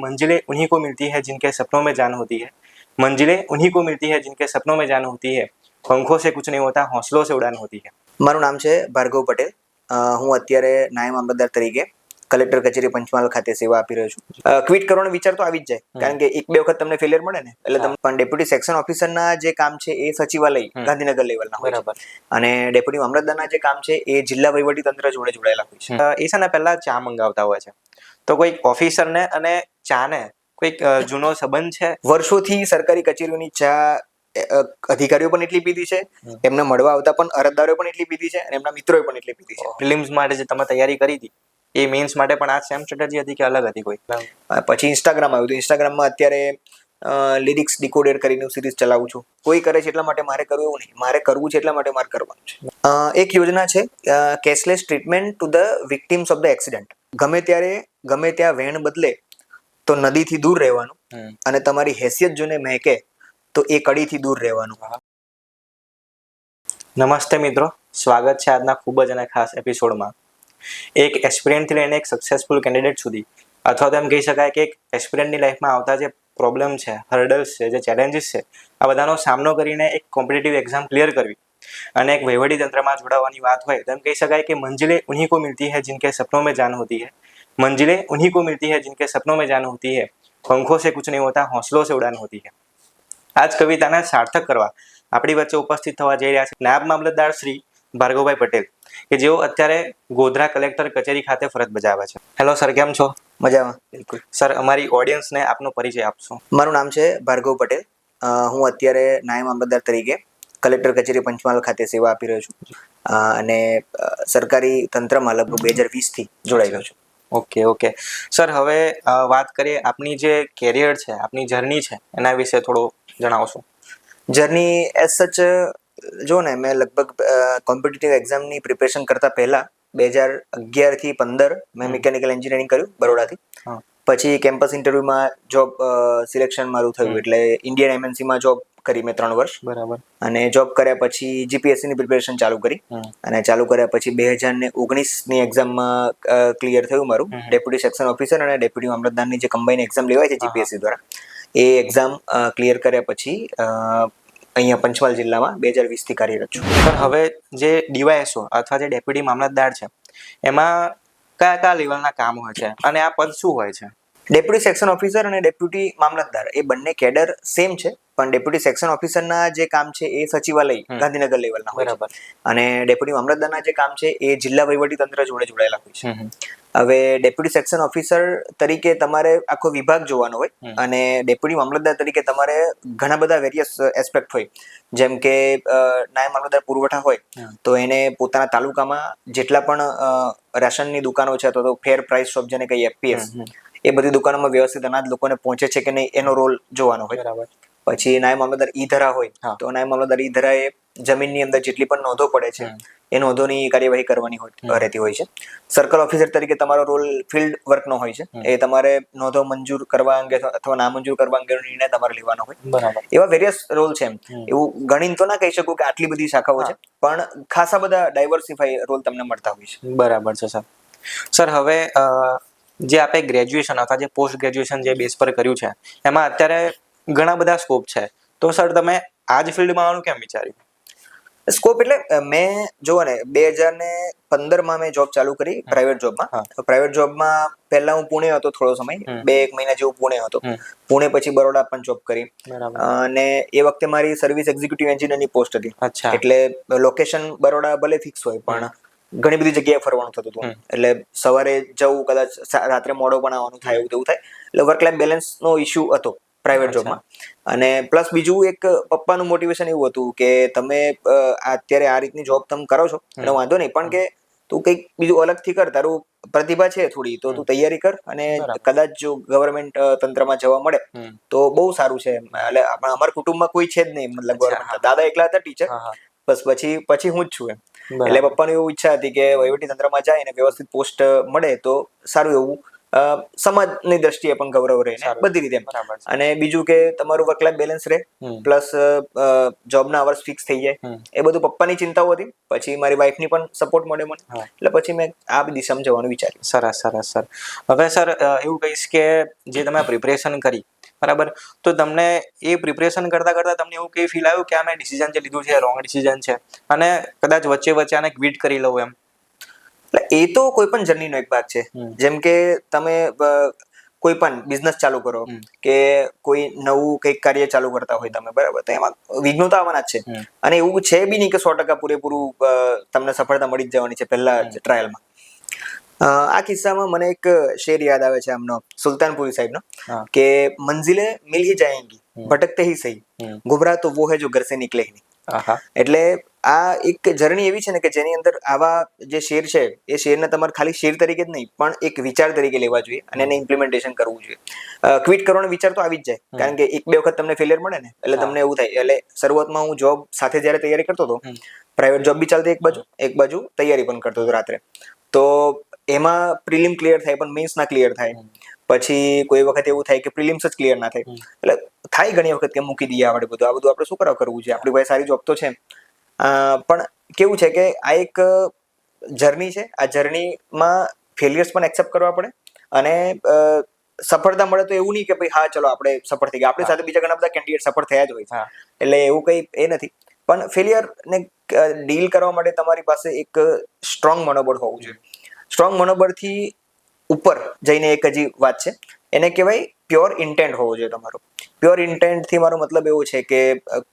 मंजिलें उन्हीं को मिलती है जिनके सपनों में जान होती है। मंजिलें उन्हीं को मिलती है जिनके सपनों में जान होती है। पंखों से कुछ नहीं होता, हौसलों से उड़ान होती है। મારું નામ છે ભાર્ગવ પટેલ. હું અત્યારે નાયબ મામલતદાર તરીકે કલેક્ટર કચેરી પંચમહાલ ખાતે સેવા આપી રહ્યો છું. ક્વિટ કરવાનો વિચાર તો આવી જ જાય, કારણ કે એક બે વખત તમને ફેલિયર મળે ને એટલે તમે પણ ડેપ્યુટી સેક્શન ઓફિસરના જે કામ છે એ સચિવાલય ગાંધીનગર લેવલના હોય છે અને ડેપ્યુટી મામલતદારના જે કામ છે એ જિલ્લા વહીવટી તંત્ર જોડે જોડાયેલા હોય છે. એ છે ને પહેલા ચા મંગાવતા હોય છે, તો કોઈ ઓફિસરને અને ચાને કોઈક જૂનો સંબંધ છે? વર્ષોથી સરકારી કચેરીઓની ચા અધિકારીઓ પણ એટલી પીધી છે, એમને મળવા આવતા પણ અરજદારો પણ એટલી પીધી છે અને એમના મિત્રોએ પણ એટલી પીધી છે. પ્રિલિમ્સ માટે જે તમે તૈયારી કરી હતી એ મેન્સ માટે પણ આ સેમ સ્ટ્રેટેજી હતી કે અલગ હતી કોઈ? પછી ઇન્સ્ટાગ્રામ આવ્યું તો ઇન્સ્ટાગ્રામમાં અત્યારે લિરિક્સ ડિકોડેડ કરીને સિરીઝ ચલાવું છું. કોઈ કરે છે એટલા માટે મારે કરવું એવું નહીં, મારે કરવું છે એટલા માટે મારે કરવાનું છે. એક યોજના છે cashless treatment to the victims of the accident. ગમે ત્યારે ગમે ત્યાં વેણ બદલે તો નદીથી દૂર રહેવાનું અને તમારી હેસિયત જોઈને મહેકે તો એ કડીથી દૂર રહેવાનું. નમસ્તે મિત્રો, સ્વાગત છે આજના ખૂબ જ અને ખાસ એપિસોડમાં. એક એસ્પિરન્ટથી લઈને એક સક્સેસફુલ કેન્ડિડેટ સુધી, અથવા તો એમ કહી શકાય કે એક એસ્પિરન્ટની લાઈફમાં આવતા જે પ્રોબ્લેમ છે, હર્ડલ્સ છે, જે ચેલેન્જીસ છે, આ બધાનો સામનો કરીને એક કોમ્પિટિટિવ એક્ઝામ ક્લિયર કરવી અને એક વહીવટી તંત્રમાં જોડાવાની વાત હોય તો એમ કહી શકાય કે મંजिलें उन्हीं को मिलती है जिनके सपनों में जान होती है। मंजिलें उन्हीं को मिलती है जिनके सपनों में जान होती है। पंखों से कुछ नहीं होता, हौसलों से उड़ान होती है। આ જ કવિતાને સાર્થક કરવા આપણી વચ્ચે ઉપસ્થિત થવા જઈ રહ્યા છે નાયબ મામલતદાર શ્રી ભાર્ગવભાઈ પટેલ, કે જેઓ અત્યારે ગોધરા કલેક્ટર કચેરી ખાતે ફરજ બજાવે છે. હેલો સર, કેમ છો? મજામાં. બિલકુલ સર, અમારી ઓડિયન્સને આપનો પરિચય આપશો? મારું નામ છે ભાર્ગવ પટેલ. હું અત્યારે નાયબ મામલતદાર તરીકે કલેક્ટર કચેરી પંચમહાલ ખાતે સેવા આપી રહ્યો છું અને સરકારી તંત્રમાં લગભગ 2020થી જોડાઈ રહ્યો છું. ઓકે સર, હવે વાત કરીએ આપની જે કેરિયર છે, આપની જર્ની છે, એના વિશે થોડું જણાવશો? જર્ની એઝ સચ જો ને, મેં લગભગ કોમ્પિટિટિવ એક્ઝામની પ્રિપેરેશન કરતા પહેલા 2011થી 15 મેં મિકેનિકલ એન્જિનિયરિંગ કર્યું બરોડાથી. પછી કેમ્પસ ઇન્ટરવ્યુમાં જોબ સિલેક્શન મારું થયું એટલે ઇન્ડિયન એમએનસીમાં જોબ કરી મેં 3 વર્ષ. બરાબર. અને જોબ કર્યા પછી જીપીએસસીની પ્રિપેરેશન ચાલુ કરી અને ચાલુ કર્યા પછી 2019ની એક્ઝામમાં ક્લિયર થયું મારું ડેપ્યુટી સેક્શન ઓફિસર અને ડેપ્યુટી મામલતદારની જે કમ્બાઈન એક્ઝામ લેવાય છે જીપીએસસી દ્વારા, એ એક્ઝામ ક્લિયર કર્યા પછી અહીંયા પંચમહાલ જિલ્લામાં 2020થી કાર્યરત છું. સર, હવે જે ડીવાયએસઓ અથવા જે ડેપ્યુટી મામલતદાર છે એમાં કયા કયા લેવલના કામ હોય છે અને આ પદ શું હોય છે? ડેપ્યુટી સેક્શન ઓફિસર અને ડેપ્યુટી મામલતદાર એ બંને કેડર સેમ છે, પણ ડેપ્યુટી સેક્શન ઓફિસરના જે કામ છે એ સચિવાલય ગાંધીનગર લેવલના હોય છે અને ડેપ્યુટી મામલતદારના જે કામ છે એ જિલ્લા વહીવટી તંત્ર જોડે જોડાયેલા હોય છે. હવે ડેપ્યુટી સેક્શન ઓફિસર તરીકે તમારે આખો વિભાગ જોવાનો હોય અને ડેપ્યુટી મામલતદાર તરીકે તમારે ઘણા બધા વેરિયસ એસ્પેક્ટ હોય, જેમ કે નાયબ મામલતદાર પુરવઠા હોય તો એને પોતાના તાલુકામાં જેટલા પણ રાશનની દુકાનો છે અથવા તો ફેર પ્રાઇસ શોપ જેને કહીએ એફપીએસ, એ બધી દુકાનોમાં વ્યવસ્થિત અનાજ લોકોને પહોંચે છે કે નહીં એનો રોલ જોવાનો હોય. બરાબર. પછી નાયબ મામલતદાર ઈ ધરા હોય તો નાયબ મામલતદાર ઈ ધરા એ જમીનની અંદર જેટલી પણ નોંધો પડે છે એ નોંધોની કાર્યવાહી કરવાની રહેતી હોય છે. સર્કલ ઓફિસર તરીકે તમારો રોલ ફિલ્ડ વર્કનો હોય છે, એ તમારે નોંધો મંજૂર કરવા અંગે અથવા નામંજૂર કરવા અંગેનો નિર્ણય તમારે લેવાનો હોય. બરાબર. એવા વેરિયસ રોલ છે. એવું ગણીને તો ના કહી શકું કે આટલી બધી શાખાઓ છે, પણ ખાસા બધા ડાયવર્સિફાઈ રોલ તમને મળતા હોય છે. બરાબર છે સર. સર, હવે જે આપણે ગ્રેજ્યુએશન અથવા જે પોસ્ટ ગ્રેજ્યુએશન જે બેઝ પર કર્યું છે એમાં અત્યારે ઘણા બધા સ્કોપ છે, તો સર તમે આ જ ફિલ્ડમાં આવવાનું કેમ વિચાર્યું? સ્કોપ એટલે મેં જુઓ ને 2015માં મેં જોબ ચાલુ કરી પ્રાઇવેટ જોબમાં. પ્રાઇવેટ જોબમાં પહેલા હું પુણે હતો થોડો સમય, 2-1 મહિના જેવું પુણે હતો. પુણે પછી બરોડા પણ જોબ કરી અને એ વખતે મારી સર્વિસ એક્ઝિક્યુટિવ એન્જિનિયરની પોસ્ટ હતી. એટલે લોકેશન બરોડા ભલે ફિક્સ હોય પણ ઘણી બધી જગ્યાએ ફરવાનું થતું હતું. એટલે સવારે જવું, કદાચ રાત્રે મોડો પણ આવવાનું થાય, એવું તેવું થાય. એટલે વર્ક લાઈફ બેલેન્સનો ઇશ્યુ હતો પ્રાઇવેટ જોબમાં. અને પ્લસ બીજું એક પપ્પાનું મોટિવેશન એવું હતું કે તમે અત્યારે આ રીતની જોબ તમે કરો છો એનો વાંધો નહીં, પણ કે તું કંઈક બીજું અલગથી કર, તારું પ્રતિભા છે થોડી તો તું તૈયારી કર અને કદાચ જો ગવર્મેન્ટ તંત્રમાં જવા મળે તો બહુ સારું છે. એટલે અમારા કુટુંબમાં કોઈ છે જ નહીં, મતલબ ગવર્મેન્ટ દાદા એકલા હતા ટીચર, બસ પછી હું જ છું એમ. એટલે પપ્પાની એવું ઈચ્છા હતી કે વહીવટી તંત્રમાં જાય અને વ્યવસ્થિત પોસ્ટ મળે તો સારું એવું સમાજની દ્રષ્ટિએ પણ ગૌરવ રહે ને બધી રીતે. અને બીજું કે તમારું વર્ક લાઈફ બેલેન્સ રહે, પ્લસ જોબના અવર્સ ફિક્સ થઈ જાય. એ બધું પપ્પાની ચિંતાઓ હતી, પછી મારી વાઈફની પણ સપોર્ટ મળે મને, એટલે પછી મેં આ દિશામાં જવાનું વિચાર્યું. સરસ સરસ સર. હવે સર એવું કહીશ કે જે તમે પ્રિપરેશન કરી, બરાબર, તો તમને એ પ્રિપરેશન કરતા કરતા તમને એવું કઈ ફીલ આવ્યું કે આ મેં ડિસિઝન જે લીધું છે રોંગ ડિસિઝન છે અને કદાચ વચ્ચે આને ક્વિટ કરી લઉં એમ? એટલે એ તો કોઈ પણ જર્નીનો એક ભાગ છે. જેમ કે તમે કોઈ પણ બિઝનેસ ચાલુ કરો કે કોઈ નવું કંઈક કાર્ય ચાલુ કરતા હોય તમે, બરાબર, તો એમાં વિઘ્નો તો આવવાના જ છે. અને એવું છે બી નહીં કે 100% પૂરેપૂરું તમને સફળતા મળી જ જવાની છે પહેલા ટ્રાયલમાં. આ કિસ્સામાં મને એક શેર યાદ આવે છે આમનો, સુલતાનપુરી સાહેબનો, કે મંજિલે મિલ હી જાયેંગી ભટકતે હી સહી, ગુમરાહ તો વો હૈ જો ઘર સે નિકલે હી નહીં. એટલે આ એક જર્ની એવી છે ને કે જેની અંદર આવા જે શેર છે એ શેરને તમારે ખાલી શેર તરીકે જ નહીં પણ એક વિચાર તરીકે લેવા જોઈએ અને એને ઇમ્પ્લિમેન્ટેશન કરવું જોઈએ. ક્વિટ કરવાનો વિચાર તો આવી જ જાય, કારણ કે એક બે વખત તમને ફેલિયર મળે ને એટલે તમને એવું થાય. એટલે શરૂઆતમાં હું જોબ સાથે જયારે તૈયારી કરતો હતો, પ્રાઇવેટ જોબ બી ચાલતી એક બાજુ તૈયારી પણ કરતો હતો રાત્રે, તો એમાં પ્રિલિમ ક્લિયર થાય પણ મેન્સ ના ક્લિયર થાય, પછી કોઈ વખત એવું થાય કે પ્રિલિમ્સ જ ક્લિયર ના થાય. એટલે થાય ઘણી વખત કે મૂકી દઈએ આપણે બધું, આ બધું આપણે શું કરવું છે, આપણી પાસે સારી જોબ તો છે. પણ કેવું છે કે આ એક જર્ની છે, આ જર્નીમાં ફેલિયર્સ પણ એક્સેપ્ટ કરવા પડે, અને સફળતા મળે તો એવું નહીં કે ભાઈ હા ચલો આપણે સફળ થઈ ગયા, આપણી સાથે બીજા ઘણા બધા કેન્ડિડેટ સફળ થયા જ હોય છે, એટલે એવું કઈ એ નથી. પણ ફેલિયર ને ડીલ કરવા માટે તમારી પાસે એક સ્ટ્રોંગ મનોબળ હોવું જોઈએ. સ્ટ્રોંગ મનોબળથી ઉપર જઈને એક હજી વાત છે, એને કહેવાય પ્યોર ઇન્ટેન્ટ હોવો જોઈએ તમારો. પ્યોર ઇન્ટેન્ટ થી મારો મતલબ એવો છે કે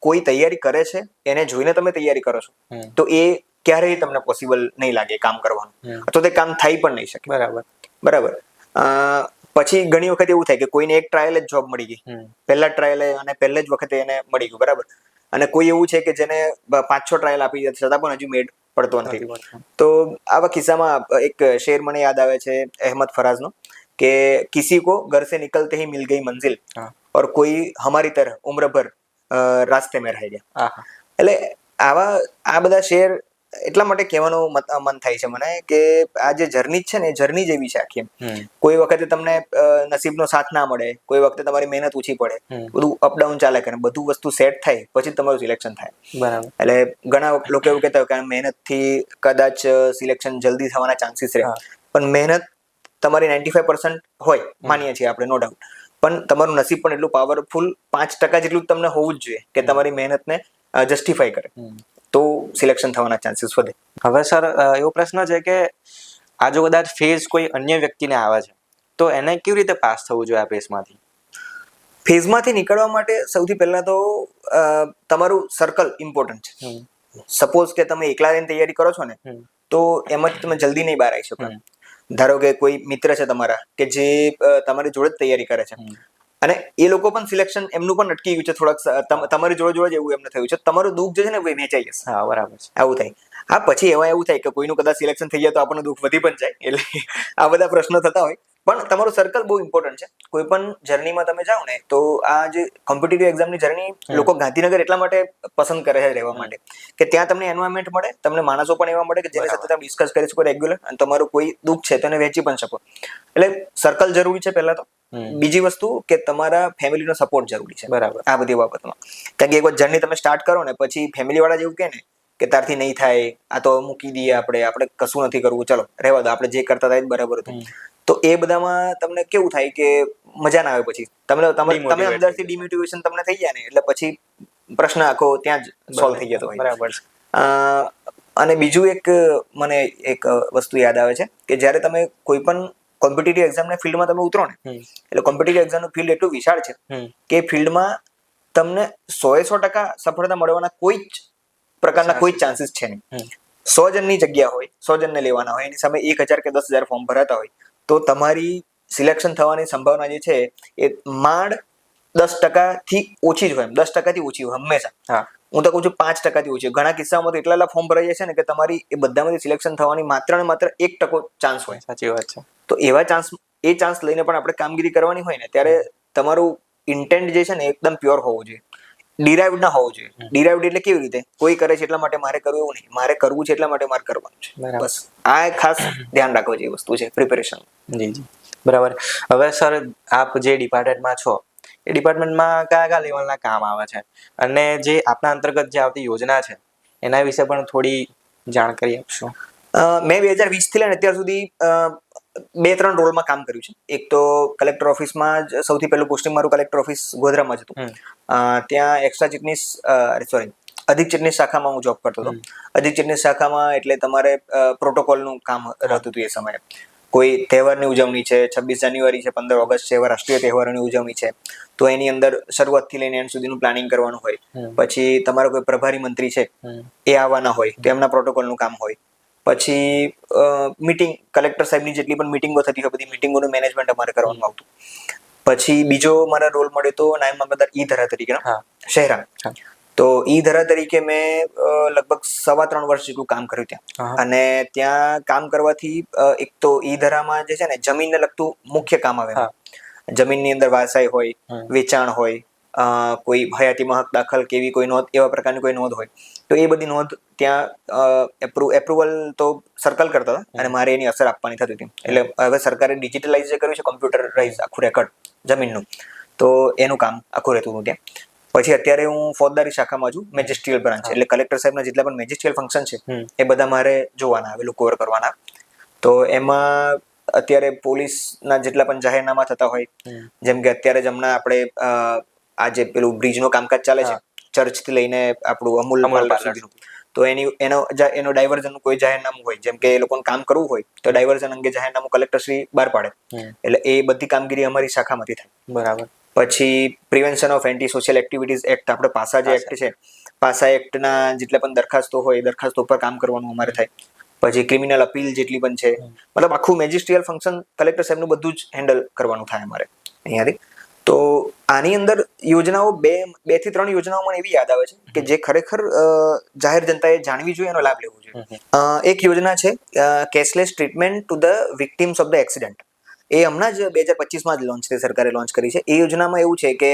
કોઈ તૈયારી કરે છે એને જોઈને તમે તૈયારી કરો છો તો એ ક્યારેય તમને પોસિબલ નહીં લાગે કામ કરવાનું, અથવા તે કામ થઈ પણ નહીં શકે. બરાબર. પછી ઘણી વખત એવું થાય કે કોઈને એક ટ્રાયલ જ જોબ મળી ગઈ, પહેલા ટ્રાયલ અને પહેલે જ વખતે એને મળી ગયું, બરાબર, અને કોઈ એવું છે કે જેને 5-6 ટ્રાયલ આપી છતાં પણ હજુ મેડ પડતો નથી. તો આવા કિસ્સામાં એક શેર મને યાદ આવે છે અહેમદ ફરાઝનો, કે કિસી કો ઘર સે નિકલતે હી મિલ ગઈ મંજિલ और कोई हमारी तरह उम्र भर रास्ते में रह गया. એટલે આ બધા શેર એટલા માટે કહેવાનું મન થાય છે મને કે આ જે જર્ની છે ને એ જર્ની જેવી છે આખી. કોઈ વખતે તમને નસીબનો સાથ ના મળે, કોઈ વખતે તમારી મહેનત ઓછી પડે, બધું અપડાઉન ચાલે કરે, બધું વસ્તુ સેટ થાય પછી તમારું સિલેક્શન થાય. બરાબર. એટલે ઘણા લોકો એવું કહેતા હોય કે મહેનતથી કદાચ સિલેક્શન જલ્દી થવાના ચાન્સીસ રહે, પણ મહેનત તમારી 95% હોય, માનીએ છીએ આપણે, નો ડાઉટ, પણ તમારું નસીબ પણ એટલું પાવરફુલ 5% જેટલું તમને હોવું જ જોઈએ કે તમારી મહેનતને જસ્ટિફાઈ કરે, તો સિલેક્શન થવાના ચાન્સીસ વધે. હવે સર એવો પ્રશ્ન છે કે આ જો કદાચ ફેઝ કોઈ અન્ય વ્યક્તિને આવે છે તો એને કેવી રીતે પાસ થવું જોઈએ આ ફેઝમાંથી? ફેઝમાંથી નીકળવા માટે સૌથી પહેલા તો તમારું સર્કલ ઇમ્પોર્ટન્ટ છે. સપોઝ કે તમે એકલા રહીને તૈયારી કરો છો ને તો એમાંથી તમે જલ્દી નહીં બહાર આવી શકો. ધારો કે કોઈ મિત્ર છે તમારા કે જે તમારી જોડે જ તૈયારી કરે છે અને એ લોકો પણ સિલેક્શન એમનું પણ અટકી ગયું છે, થોડાક તમારી જોડે એવું એમને થયું છે, તમારું દુઃખ જે છે ને વેચાઈ જશે. હા, બરાબર, આવું થાય. હા, પછી એમાં એવું થાય કે કોઈનું કદાચ સિલેક્શન થઈ જાય તો આપણને દુઃખ વધી પણ જાય, એટલે આ બધા પ્રશ્નો થતા હોય. પણ તમારું સર્કલ બહુ ઇમ્પોર્ટન્ટ છે. કોઈ પણ જર્નીમાં તમે જાઓ ને તો આ જે કોમ્પિટિટિવ એક્ઝામની જર્ની લોકો ગાંધીનગર એટલા માટે પસંદ કરે છે રહેવા માટે કે ત્યાં તમને એન્વાયરમેન્ટ મળે, તમને માણસો પણ એવા મળે કે જેની સાથે તમે ડિસ્કસ કરી શકો રેગ્યુલર, અને તમારું કોઈ દુઃખ છે તો એને વહેંચી પણ શકો. એટલે સર્કલ જરૂરી છે પહેલા તો. બીજી વસ્તુ કે તમારા ફેમિલીનો સપોર્ટ જરૂરી છે. બરાબર. આ બધી બાબતમાં, કારણ કે એક વાર જર્ની તમે સ્ટાર્ટ કરો ને પછી ફેમિલી વાળા જેવું કહે ને કે તારથી નહીં થાય, આ તો મૂકી દઈએ, આપણે કશું નથી કરવું, ચલો રહેવા દો, આપણે જે કરતા હતા એ બરાબર હતું, તો એ બધામાં તમને કેવું થાય કે મજા ના આવે. પછી તમે અંદરથી ડિમોટિવેશન તમને થઈ જાય ને એટલે પછી પ્રશ્ન આખો ત્યાં જ સોલ્વ થઈ જતો હોય. બરાબર. અને બીજું એક મને એક વસ્તુ યાદ આવે છે કે જ્યારે તમે કોઈ પણ કોમ્પિટિટિવ એક્ઝામના ફિલ્ડમાં તમે ઉતરો ને એટલે કોમ્પિટિટિવ એક્ઝામનું ફિલ્ડ એટલું વિશાળ છે કે ફિલ્ડમાં તમને 100% સફળતા મળવાના કોઈ જ પ્રકારના કોઈ ચાન્સીસ છે નહીં. 100 જણની જગ્યા હોય, 100 જણને લેવાના હોય, એની સામે 1000 કે 10,000 ફોર્મ ભરાતા હોય, તો તમારી સિલેક્શન થવાની સંભાવના જે છે એ માંડ 10%થી ઓછી જ હોય, 10%થી ઓછી હોય હંમેશા. હું તો કહું છું 5%થી ઓછી. ઘણા કિસ્સામાં તો એટલા ફોર્મ ભરાઈ જાય છે ને કે તમારી એ બધામાંથી સિલેક્શન થવાની માત્ર ને માત્ર 1% ચાન્સ હોય. સાચી વાત છે. તો એવા ચાન્સ લઈને પણ આપણે કામગીરી કરવાની હોય ને ત્યારે તમારું ઇન્ટેન્ટ જે છે ને એકદમ પ્યોર હોવું જોઈએ, ડિરાઇવડ ના હોવું જોઈએ. ડિરાઇવડ એટલે કેવી રીતે, કોઈ કરે છે એટલા માટે મારે કરવું એવું નહીં, મારે કરવું છે એટલા માટે મારે કરવાનું છે. બસ આ ખાસ ધ્યાન રાખવા જેવી વસ્તુ છે પ્રિપેરેશન. જી જી. બરાબર. હવે સર, આપ જે ડિપાર્ટમેન્ટમાં છો એ ડિપાર્ટમેન્ટમાં કયા કયા લેવલના કામ આવે છે, અને જે આપના અંતર્ગત જે આવતી યોજના છે એના વિશે પણ થોડી જાણકારી આપશો? મેં 2020 થી લઈને અત્યાર સુધી 2-3 રોલમાં કામ કર્યું છે. એક તો કલેક્ટર ઓફિસમાં જ સૌથી પહેલું પોસ્ટિંગ મારું કલેક્ટર ઓફિસ ગોધરામાં જ હતું. ત્યાં એક્સ્ટ્રા ચીટનીસ અધિક ચીટનીસ શાખામાં હું જોબ કરતો હતો. અધિક ચીટનીસ શાખામાં એટલે તમારે પ્રોટોકોલનું કામ રહેતું હતું એ સમયે. કોઈ તહેવારની ઉજવણી છે, 26 જાન્યુઆરી છે, 15 ઓગસ્ટ છે, એવા રાષ્ટ્રીય તહેવારોની ઉજવણી છે, તો એની અંદર શરૂઆતથી લઈને એન્ડ સુધીનું પ્લાનિંગ કરવાનું હોય. પછી તમારો કોઈ પ્રભારી મંત્રી છે એ આવવાના હોય તો એમના પ્રોટોકોલનું કામ હોય. પછી મીટિંગ, કલેક્ટર સાહેબની જેટલી પણ મીટિંગો થતી હોય બધી મીટિંગોનું મેનેજમેન્ટ અમારે કરવાનું આવતું. પછી બીજો મને રોલ મળ્યો તો નાયબ મામલતદાર ઈ ધરા તરીકે શહેરા. તો ઈ ધરા તરીકે મેં લગભગ 3.25 વર્ષ જેટલું કામ કર્યું ત્યાં. અને ત્યાં કામ કરવાથી એક તો ઈ ધરામાં જે છે ને જમીનને લગતું મુખ્ય કામ આવે. જમીનની અંદર વારસાઈ હોય, વેચાણ હોય, કોઈ હયાતીમાં હક દાખલ કે એવી કોઈ નોંધ, એવા પ્રકારની કોઈ નોંધ હોય તો એ બધી નોંધ ત્યાં એપ્રુવલ તો સર્કલ કરતા હતા અને મારે એની અસર આપવાની થતી હતી. એટલે હવે સરકારે ડિજિટલાઇઝ કર્યું છે, કમ્પ્યુટરાઇઝ આખું રેકોર્ડ જમીનનું, તો એનું કામ આખું રહેતું હતું ત્યાં. પછી અત્યારે હું ફોજદારી શાખામાં છું, મેજિસ્ટ્રીયલ બ્રાન્ચ, એટલે કલેક્ટર સાહેબના જેટલા પણ મેજિસ્ટ્રીયલ ફંક્શન છે એ બધા મારે જોવાના આવેલું, કવર કરવાના. તો એમાં અત્યારે પોલીસના જેટલા પણ જાહેરનામા થતા હોય, જેમ કે અત્યારે જ હમણાં આપણે આજે પેલું બ્રિજનું કામકાજ ચાલે છે, ચર્ચથી લઈને આપણું અમૂલ પાર્લર સુધીનું, તો એનો ડાયવર્ઝનનું કોઈ જાહેરનામું હોય, જેમ કે એ લોકોને કામ કરવું હોય તો ડાયવર્ઝન અંગે જાહેરનામું કલેક્ટરશ્રી બહાર પાડે. એટલે એ બધી કામગીરી અમારી શાખામાંથી થાય. બરાબર. પછી prevention of anti social activities act, આપણે પાસા જે એક્ટ છે, પાસા એક્ટના જેટલા પણ દરખાસ્તો હોય, દરખાસ્તો પર કામ કરવાનું અમારે થાય. પછી ક્રિમિનલ અપીલ જેટલી પણ છે, મતલબ આખું મેજિસ્ટ્રીયલ ફંક્શન કલેક્ટર સાહેબનું બધું જ હેન્ડલ કરવાનું થાય અમારે અહીંયાથી. તો આની અંદર યોજનાઓ 2 થી 3 યોજનાઓ મને એવી યાદ આવે છે કે જે ખરેખર જાહેર જનતાએ જાણવી જોઈએ, એનો લાભ લેવો જોઈએ. એક યોજના છે cashless treatment to the victims of the accident. એ હમણાં જ 2025માં જ સરકારે લોન્ચ કરી છે. એ યોજનામાં એવું છે કે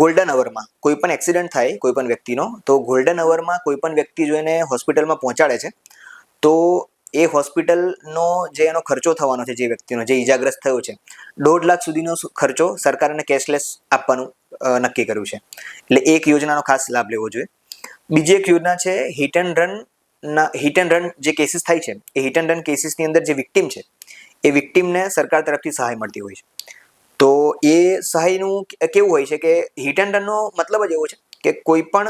ગોલ્ડન અવરમાં કોઈ પણ એક્સિડન્ટ થાય કોઈ પણ વ્યક્તિનો, તો ગોલ્ડન અવરમાં કોઈ પણ વ્યક્તિ જો એને હોસ્પિટલમાં પહોંચાડે છે તો એ હોસ્પિટલનો જે એનો ખર્ચો થવાનો છે, જે વ્યક્તિનો જે ઈજાગ્રસ્ત થયો છે, 1.5 લાખ સુધીનો ખર્ચો સરકારને કેશલેસ આપવાનું નક્કી કર્યું છે. એટલે એક યોજનાનો ખાસ લાભ લેવો જોઈએ. બીજી એક યોજના છે હિટ એન્ડ રન જે કેસીસ થાય છે, એ હિટ એન્ડ રન કેસીસની અંદર જે વિક્ટિમ છે એ વિક્ટિમને સરકાર તરફથી સહાય મળતી હોય છે. તો એ સહાયનું કેવું હોય છે કે હિટ એન્ડ રનનો મતલબ જ એવો છે કે કોઈ પણ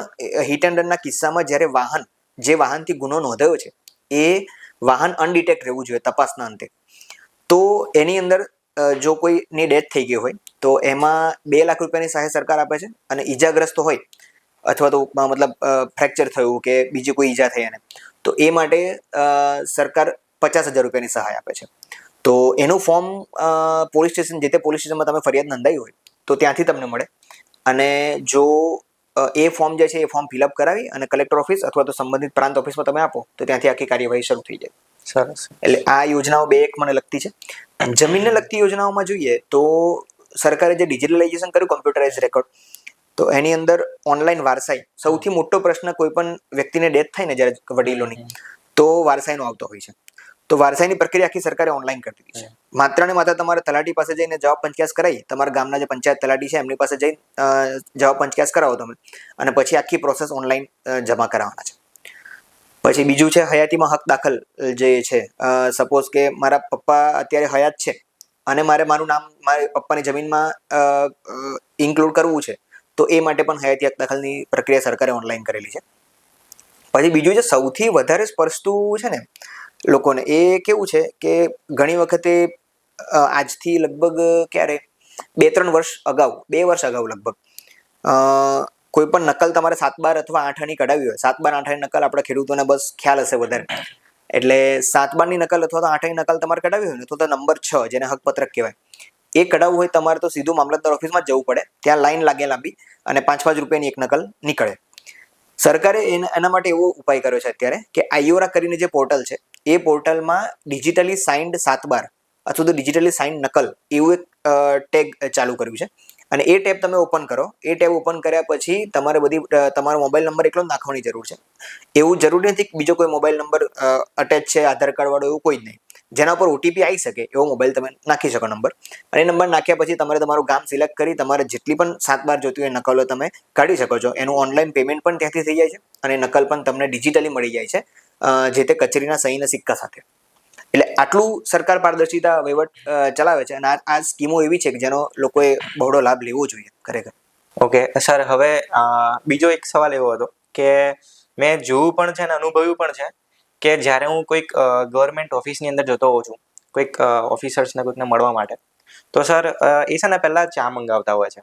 હિટ એન્ડ રનના કિસ્સામાં જ્યારે જે વાહનથી ગુનો નોંધાયો છે એ વાહન અનડિટેક્ટ રહેવું જોઈએ તપાસના અંતે. તો એની અંદર જો કોઈની ડેથ થઈ ગઈ હોય તો એમાં 2 લાખ રૂપિયાની સહાય સરકાર આપે છે, અને ઈજાગ્રસ્ત હોય અથવા તો મતલબ ફ્રેક્ચર થયું કે બીજી કોઈ ઈજા થઈ એને, તો એ માટે સરકાર 50,000 રૂપિયાની સહાય આપે છે. તો એનું ફોર્મ પોલીસ સ્ટેશન, જે તે પોલીસ સ્ટેશનમાં તમે ફરિયાદ નોંધાવી હોય તો ત્યાંથી તમને મળે. અને જો એ ફોર્મ જે છે એ ફોર્મ ફિલઅપ કરાવી અને કલેક્ટર ઓફિસ અથવા તો સંબંધિત પ્રાંત ઓફિસમાં તમે આપો તો ત્યાંથી આખી કાર્યવાહી શરૂ થઈ જાય. સરસ. એટલે આ યોજનાઓ 2 એક મને લગતી છે. જમીનને લગતી યોજનાઓમાં જોઈએ તો સરકારે જે ડિજિટલાઇઝેશન કર્યું, કમ્પ્યુટરાઇઝ રેકોર્ડ, તો એની અંદર ઓનલાઈન વારસાઈ સૌથી મોટો પ્રશ્ન, કોઈ પણ વ્યક્તિને ડેથ થાય ને જ્યારે વડીલોની, તો વારસાઈનો આવતો હોય છે. તો વારસાઈની પ્રક્રિયા આખી સરકારે ઓનલાઈન કરી દીધી છે. માત્ર ને માત્ર તમારે તલાટી પાસે જઈને જવાબ પંચકાસ કરાવી, તમારા ગામના જે પંચાયત તલાટી છે એમની પાસે જઈને જવાબ પંચકાસ કરાવો તમે, અને પછી આખી પ્રોસેસ ઓનલાઈન જમા કરાવવાના છે. પછી બીજું છે હયાતીમાં હક દાખલ જે છે. સપોઝ કે મારા પપ્પા અત્યારે હયાત છે અને મારે મારું નામ મારી પપ્પાની જમીનમાં ઇન્ક્લુડ કરવું છે, તો એ માટે પણ હયાતી હક દાખલની પ્રક્રિયા સરકારે ઓનલાઈન કરેલી છે. પછી બીજું જે સૌથી વધારે સ્પર્શતું છે ને લોકોને, એ કેવું છે કે ઘણી વખતે આજથી લગભગ ક્યારે 2-3 વર્ષ અગાઉ, 2 વર્ષ અગાઉ લગભગ, કોઈ પણ નકલ તમારે 7/12 અથવા 8 કઢાવી હોય, 7/12 8 નકલ આપણે ખેડૂતોને બસ ખ્યાલ હશે વધારે, એટલે 7/12 નકલ અથવા તો 8 નકલ તમારે કઢાવી હોય ને તો નંબર 6 જેને હકપત્રક કહેવાય, એ કઢાવવું હોય તમારે તો સીધું મામલતદાર ઓફિસમાં જવું પડે. ત્યાં લાઈન લાગે લાંબી, અને 5-5 રૂપિયાની એક નકલ નીકળે. સરકારે એના માટે એવો ઉપાય કર્યો છે અત્યારે કે આઈઓરા કરીને જે પોર્ટલ છે, એ પોર્ટલમાં ડિજિટલી સાઇન્ડ 7/12 અથવા તો ડિજિટલી સાઇન્ડ નકલ એવું એક ટેગ ચાલુ કર્યું છે. અને એ ટેબ તમે ઓપન કરો. એ ટેબ ઓપન કર્યા પછી તમારે તમારો મોબાઈલ નંબર એકલો જ નાખવાની જરૂર છે. એવું જરૂરી નથી કે બીજો કોઈ મોબાઈલ નંબર અટેચ છે આધાર કાર્ડ વાળો, એવું કોઈ જ નહીં. જેના પર ઓટીપી આવી શકે એવો મોબાઈલ તમે નાખી શકો નંબર. અને એ નંબર નાખ્યા પછી તમારે તમારું ગામ સિલેક્ટ કરી તમારે જેટલી પણ 7/12 જોતી હોય નકલો તમે કાઢી શકો છો. એનું ઓનલાઈન પેમેન્ટ પણ ત્યાંથી થઈ જાય છે અને નકલ પણ તમને ડિજિટલી મળી જાય છે, જે તે કચેરીના સહીના સિક્કા સાથે. એટલે આટલું સરકાર પારદર્શિતા વહીવટ ચલાવે છે અને આ સ્કીમો એવી છે કે જેનો લોકોએ બહોળો લાભ લેવો જોઈએ ખરેખર. ઓકે સર, હવે બીજો એક સવાલ એવો હતો કે મેં જોયું પણ છે અને અનુભવ્યું પણ છે કે જ્યારે હું કોઈક ગવર્મેન્ટ ઓફિસની અંદર જતો હોઉં છું, કોઈક ઓફિસર્સને કોઈકને મળવા માટે, તો સર એ છે ને પહેલાં ચા મંગાવતા હોય છે.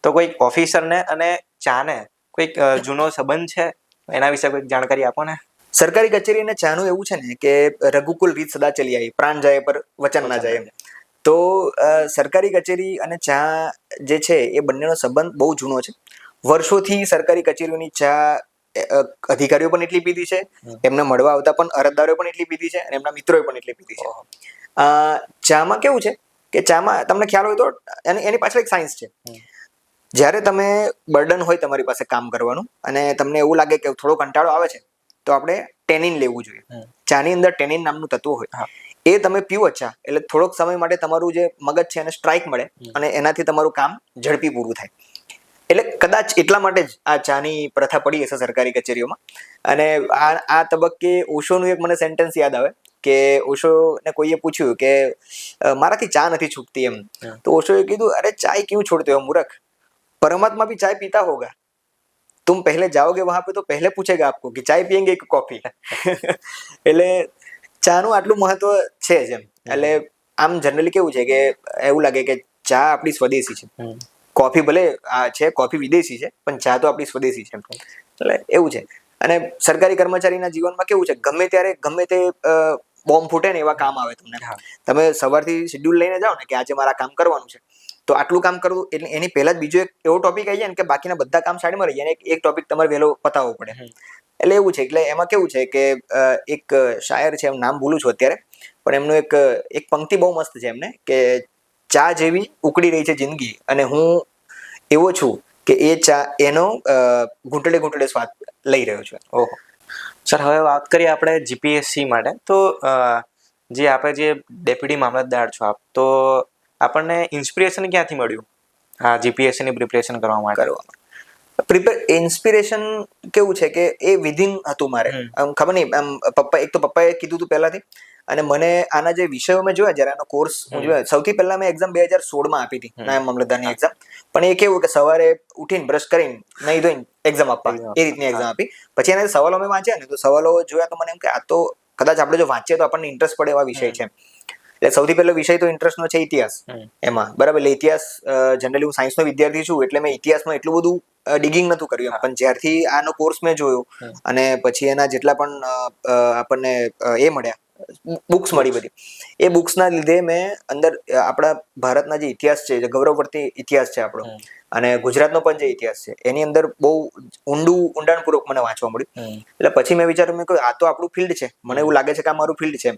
તો કોઈક ઓફિસરને અને ચાને કોઈક જૂનો સંબંધ છે, એના વિશે કોઈક જાણકારી આપો ને. સરકારી કચેરી અને ચાનું એવું છે ને કે રઘુકુલ રીત સદા ચલી આવી, પ્રાણ જાય પર વચન ના જાય. તો સરકારી કચેરી અને ચા જે છે એ બંનેનો સંબંધ બહુ જૂનો છે. વર્ષોથી સરકારી કચેરીઓની ચા અધિકારીઓ પણ એટલી પીધી છે, એમને મળવા આવતા પણ અરજદારો પણ એટલી પીધી છે અને એમના મિત્રોએ પણ એટલી પીધી છે. ચામાં કેવું છે કે ચામાં તમને ખ્યાલ હોય તો એની પાછળ એક સાયન્સ છે. જ્યારે તમે બર્ડન હોય તમારી પાસે કામ કરવાનું અને તમને એવું લાગે કે થોડો કંટાળો આવે છે, તો આપણે ટેનિન લેવું જોઈએ. ચાની અંદર ટેનિન નામનું તત્વ હોય, એ તમે પીવો ચા એટલે થોડોક સમય માટે તમારું જે મગજ છે એને સ્ટ્રાઇક મળે અને એનાથી તમારું કામ ઝડપી પૂરું થાય. એટલે કદાચ એટલા માટે જ આ ચાની પ્રથા પડી હશે સરકારી કચેરીઓમાં. અને આ તબક્કે ઓશોનું એક મને સેન્ટેન્સ યાદ આવે કે ઓશોને કોઈએ પૂછ્યું કે મારાથી ચા નથી છૂટતી એમ. તો ઓશોએ કીધું, અરે ચાય ક્યું છોડતે હો મૂર્ખ, परमात्मा भी चाय पीता होगा, तुम पहले जाओगे वहां पे तो पहले पूछेगा आपको कि चाय पियेंगे कि कॉफी. એટલે ચાનું આટલું મહત્વ છે જ એમ. એટલે આમ જનરલી કેવું છે કે એવું લાગે કે ચા આપણી સ્વદેશી છે, કોફી ભલે છે, કોફી વિદેશી છે, પણ ચા તો આપણી સ્વદેશી છે. એટલે એવું છે. અને સરકારી કર્મચારીના જીવનમાં કેવું છે, ગમે ત્યારે ગમે તે બોમ્બ ફૂટે ને એવા કામ આવે તમને. તમે સવારથી શેડ્યુલ લઈને જાઓ ને કે આજે મારા કામ કરવાનું છે, તો આટલું કામ કરવું એટલે એની પહેલા જ બીજો એક એવો ટોપિક આવી જાય ને કે બાકીના બધા કામ સાઈડમાં રહી જાય અને એક ટોપિક તમારે વહેલો પતાવવો પડે. એટલે એવું છે. એટલે એમાં કેવું છે કે એક શાયર છે, એમ નામ ભૂલું છું અત્યારે, પણ એમનું એક પંક્તિ બહુ મસ્ત છે એમને કે ચા જેવી ઉકળી રહી છે જિંદગી અને હું એવો છું કે એ ચા એનો ઘૂંટડે ઘૂંટડે સ્વાદ લઈ રહ્યો છું. ઓહો સર, હવે વાત કરીએ આપણે જીપીએસસી માટે. તો જે આપણે જે ડેપ્યુટી મામલતદાર છો આપ, તો આપણને ઇન્સ્પિરેશન ક્યાંથી મળ્યું હા જીપીએસસીની પ્રિપરેશન કરવા માટે? ઇન્સ્પિરેશન કેવું છે કે એ વિધિન હતું મારે. આમ ખબર નહીં, આમ પપ્પાએ કીધું હતું પહેલાથી. અને મને આના જે વિષયો મેં જોયા, જરા આનો કોર્સ હું જોયા, સૌથી પહેલા મેં એક્ઝામ 2016 આપી હતી, નાયબ મામલતદારની એક્ઝામ. પણ એ કેવું કે સવારે ઉઠીને બ્રશ કરીને નહીં ધોઈને એક્ઝામ આપવા, એ રીતની એક્ઝામ આપી. પછી એના સવાલો મેં વાંચ્યા ને, તો સવાલો જોયા તો મને એમ કે આ તો કદાચ આપણે જો વાંચીએ તો આપણને ઇન્ટરેસ્ટ પડે એવા વિષય છે. એટલે સૌથી પહેલો વિષય તો ઇન્ટરેસ્ટનો છે ઇતિહાસ એમાં, બરાબર. એટલે ઇતિહાસ જનરલી હું સાયન્સનો વિદ્યાર્થી છું એટલે મેં ઇતિહાસમાં એટલું બધું ડિગિંગ નતું કર્યું. પણ જ્યારથી આનો કોર્સ મેં જોયો અને પછી એના જેટલા પણ આપણને એ મળ્યા, બુક્સ મળી બધી, એ બુક્સના લીધે મેં અંદર આપણા ભારતના જે ઇતિહાસ છે, જે ગૌરવવર્તી ઇતિહાસ છે આપણો, અને ગુજરાતનો પણ જે ઇતિહાસ છે, એની અંદર બહુ ઊંડાણપૂર્વક મને વાંચવા મળ્યું. એટલે પછી મેં વિચાર્યું, મેં કહ્યું આ તો આપણું ફિલ્ડ છે, મને એવું લાગે છે કે આ મારું ફિલ્ડ છે,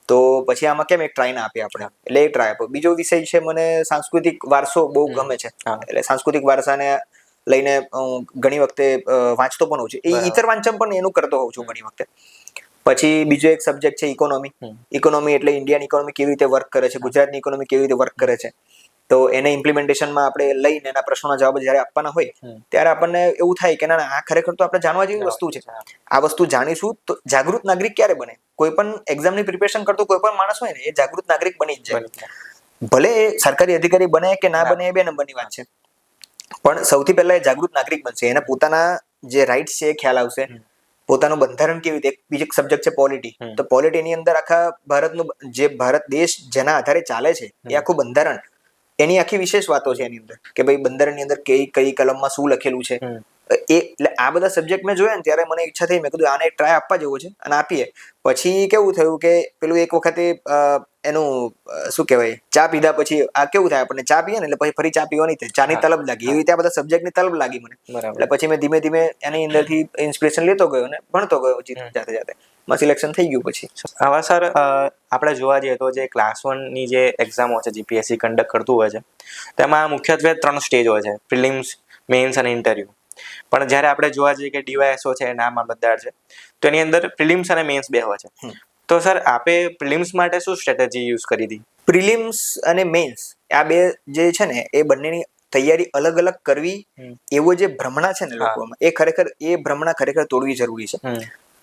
તો પછી આમાં કેમ એક ટ્રાય ના આપીએ આપણે. એટલે એ ટ્રાય આપ્યો. બીજો વિષય છે, મને સાંસ્કૃતિક વારસો બહુ ગમે છે. એટલે સાંસ્કૃતિક વારસાને લઈને હું ઘણી વખતે વાંચતો પણ હોઉં છું. એ ઇતર વાંચન પણ એનું કરતો હોઉં છું ઘણી વખતે. પછી બીજો એક સબ્જેક્ટ છે ઇકોનોમી. ઇકોનોમી એટલે ઇન્ડિયન ઇકોનોમી કેવી રીતે વર્ક કરે છે, ગુજરાતની ઇકોનોમી કેવી રીતે વર્ક કરે છે. તો એને ઇમ્પ્લિમેન્ટેશનમાં આપણે લઈને એના પ્રશ્નોના જવાબ જ્યારે આપવાના હોય ત્યારે આપણને એવું થાય કે ના, આ ખરેખર તો આપણે જાણવા જેવી વસ્તુ છે. આ વસ્તુ જાણીશું તો જાગૃત નાગરિક ક્યારે બને? કોઈ પણ એક્ઝામની પ્રિપેરેશન કરતો કોઈ પણ માણસ હોય ને, એ જાગૃત નાગરિક બની જ જાય. ભલે એ સરકારી અધિકારી બને કે ના બને, એ બે નંબરની વાત છે, પણ સૌથી પહેલા એ જાગૃત નાગરિક બનશે. એને પોતાના જે રાઇટ્સ છે એ ખ્યાલ આવશે, પોતાનું બંધારણ કેવી રીતે. બીજો એક સબ્જેક્ટ છે પોલિટી. તો પોલિટીની અંદર આખા ભારતનું જે ભારત દેશ જેના આધારે ચાલે છે એ આખું બંધારણ, એની આખી વિશેષ વાતો છે એની અંદર કે ભાઈ બંધારણની અંદર કઈ કલમમાં શું લખેલું છે. એટલે આ બધા સબ્જેક્ટ મેં જોયા ને ત્યારે મને ઈચ્છા થઈ, મેં કીધું આને ટ્રાય આપવા જેવો છે અને આપીએ. પછી કેવું થયું કે પેલું એક વખતે એનું શું કહેવાય, ચા પીધા પછી આ કેવું થાય, આપણને ચા પીએ ને એટલે પછી ફરી ચા પીવાની થાય, ચાની તલબ લાગી, એવી રીતે આ બધા સબ્જેક્ટની તલબ લાગી મને. એટલે પછી મેં ધીમે ધીમે એની અંદરથી ઇન્સ્પિરેશન લેતો ગયો અને ભણતો ગયો જાતે જાતે. માં સિલેક્શન થઈ ગયું પછી. હવે સર આપણે જોવા જઈએ તો જે ક્લાસ 1ની જે એક્ઝામો છે જીપીએસસી કન્ડક્ટ કરતું હોય છે તેમાં મુખ્યત્વે 3 સ્ટેજ હોય છે, પ્રિલિમ્સ, મેઇન્સ અને ઇન્ટરવ્યુ. પણ જ્યારે આપણે જોવા જઈએ કે ડીવાયએસઓ છે, નામ મામલતદાર છે, તો એની અંદર પ્રિલિમ્સ અને મેઇન્સ 2 હોય છે. તો સર આપે પ્રિલિમ્સ માટે શું સ્ટ્રેટેજી યુઝ કરી હતી? પ્રિલિમ્સ અને મેઇન્સ આ બે જે છે ને એ બંનેની તૈયારી અલગ અલગ કરવી, એવો જે ભ્રમણા છે ને લોકોમાં, એ ભ્રમણા ખરેખર તોડવી જરૂરી છે.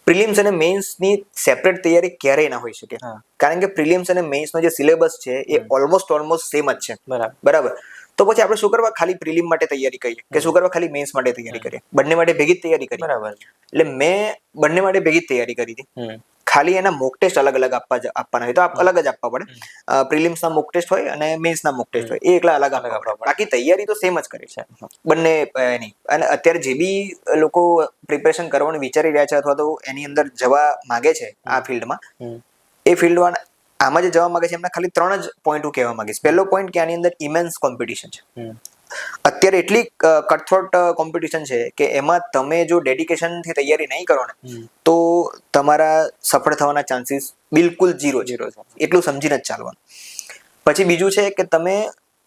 પ્રિલિમ્સ અને મેઇન્સની સેપરેટ તૈયારી ક્યારેય ના હોઈ શકે, કારણ કે પ્રિલિમ્સ અને મેઇન્સનો જે સિલેબસ છે એ ઓલમોસ્ટ સેમ જ છે. બરાબર. તો પછી આપણે શું કરવા ખાલી પ્રિલિમ માટે તૈયારી કરીએ, કે શું કરવા ખાલી મેઇન્સ માટે તૈયારી કરીએ? બંને માટે ભેગી જ તૈયારી કરી. બરાબર. એટલે મેં બંને માટે ભેગી જ તૈયારી કરી હતી. ખાલી એના મોક ટેસ્ટ અલગ અલગ આપવાના હોય તો અલગ જ આપવા પડે. પ્રિલિમ્સના મોક ટેસ્ટ હોય અને મેઇન્સના મોક ટેસ્ટ હોય, એ એકલા અલગ આપવા પડે. બાકી તૈયારી તો સેમ જ કરી છે બંને એની. અને અત્યારે જે બી લોકો પ્રિપેરેશન કરવાનું વિચારી રહ્યા છે અથવા તો એની અંદર જવા માંગે છે આ ફિલ્ડમાં, એ ફિલ્ડમાં આમાં જે જવા માંગે છે એમના ખાલી 3 જ પોઈન્ટ હું કહેવા માંગીશ. પહેલો પોઈન્ટ કે આની અંદર ઇમેન્સ કોમ્પિટિશન છે. અત્યારે એટલી કટથ્રોટ કોમ્પિટિશન છે કે એમાં તમે જો ડેડિકેશનથી તૈયારી નહીં કરો ને તો તમારા સફળ થવાના ચાન્સીસ બિલકુલ 0 છે. એટલું સમજીને જ ચાલવાનું. પછી બીજું છે કે તમે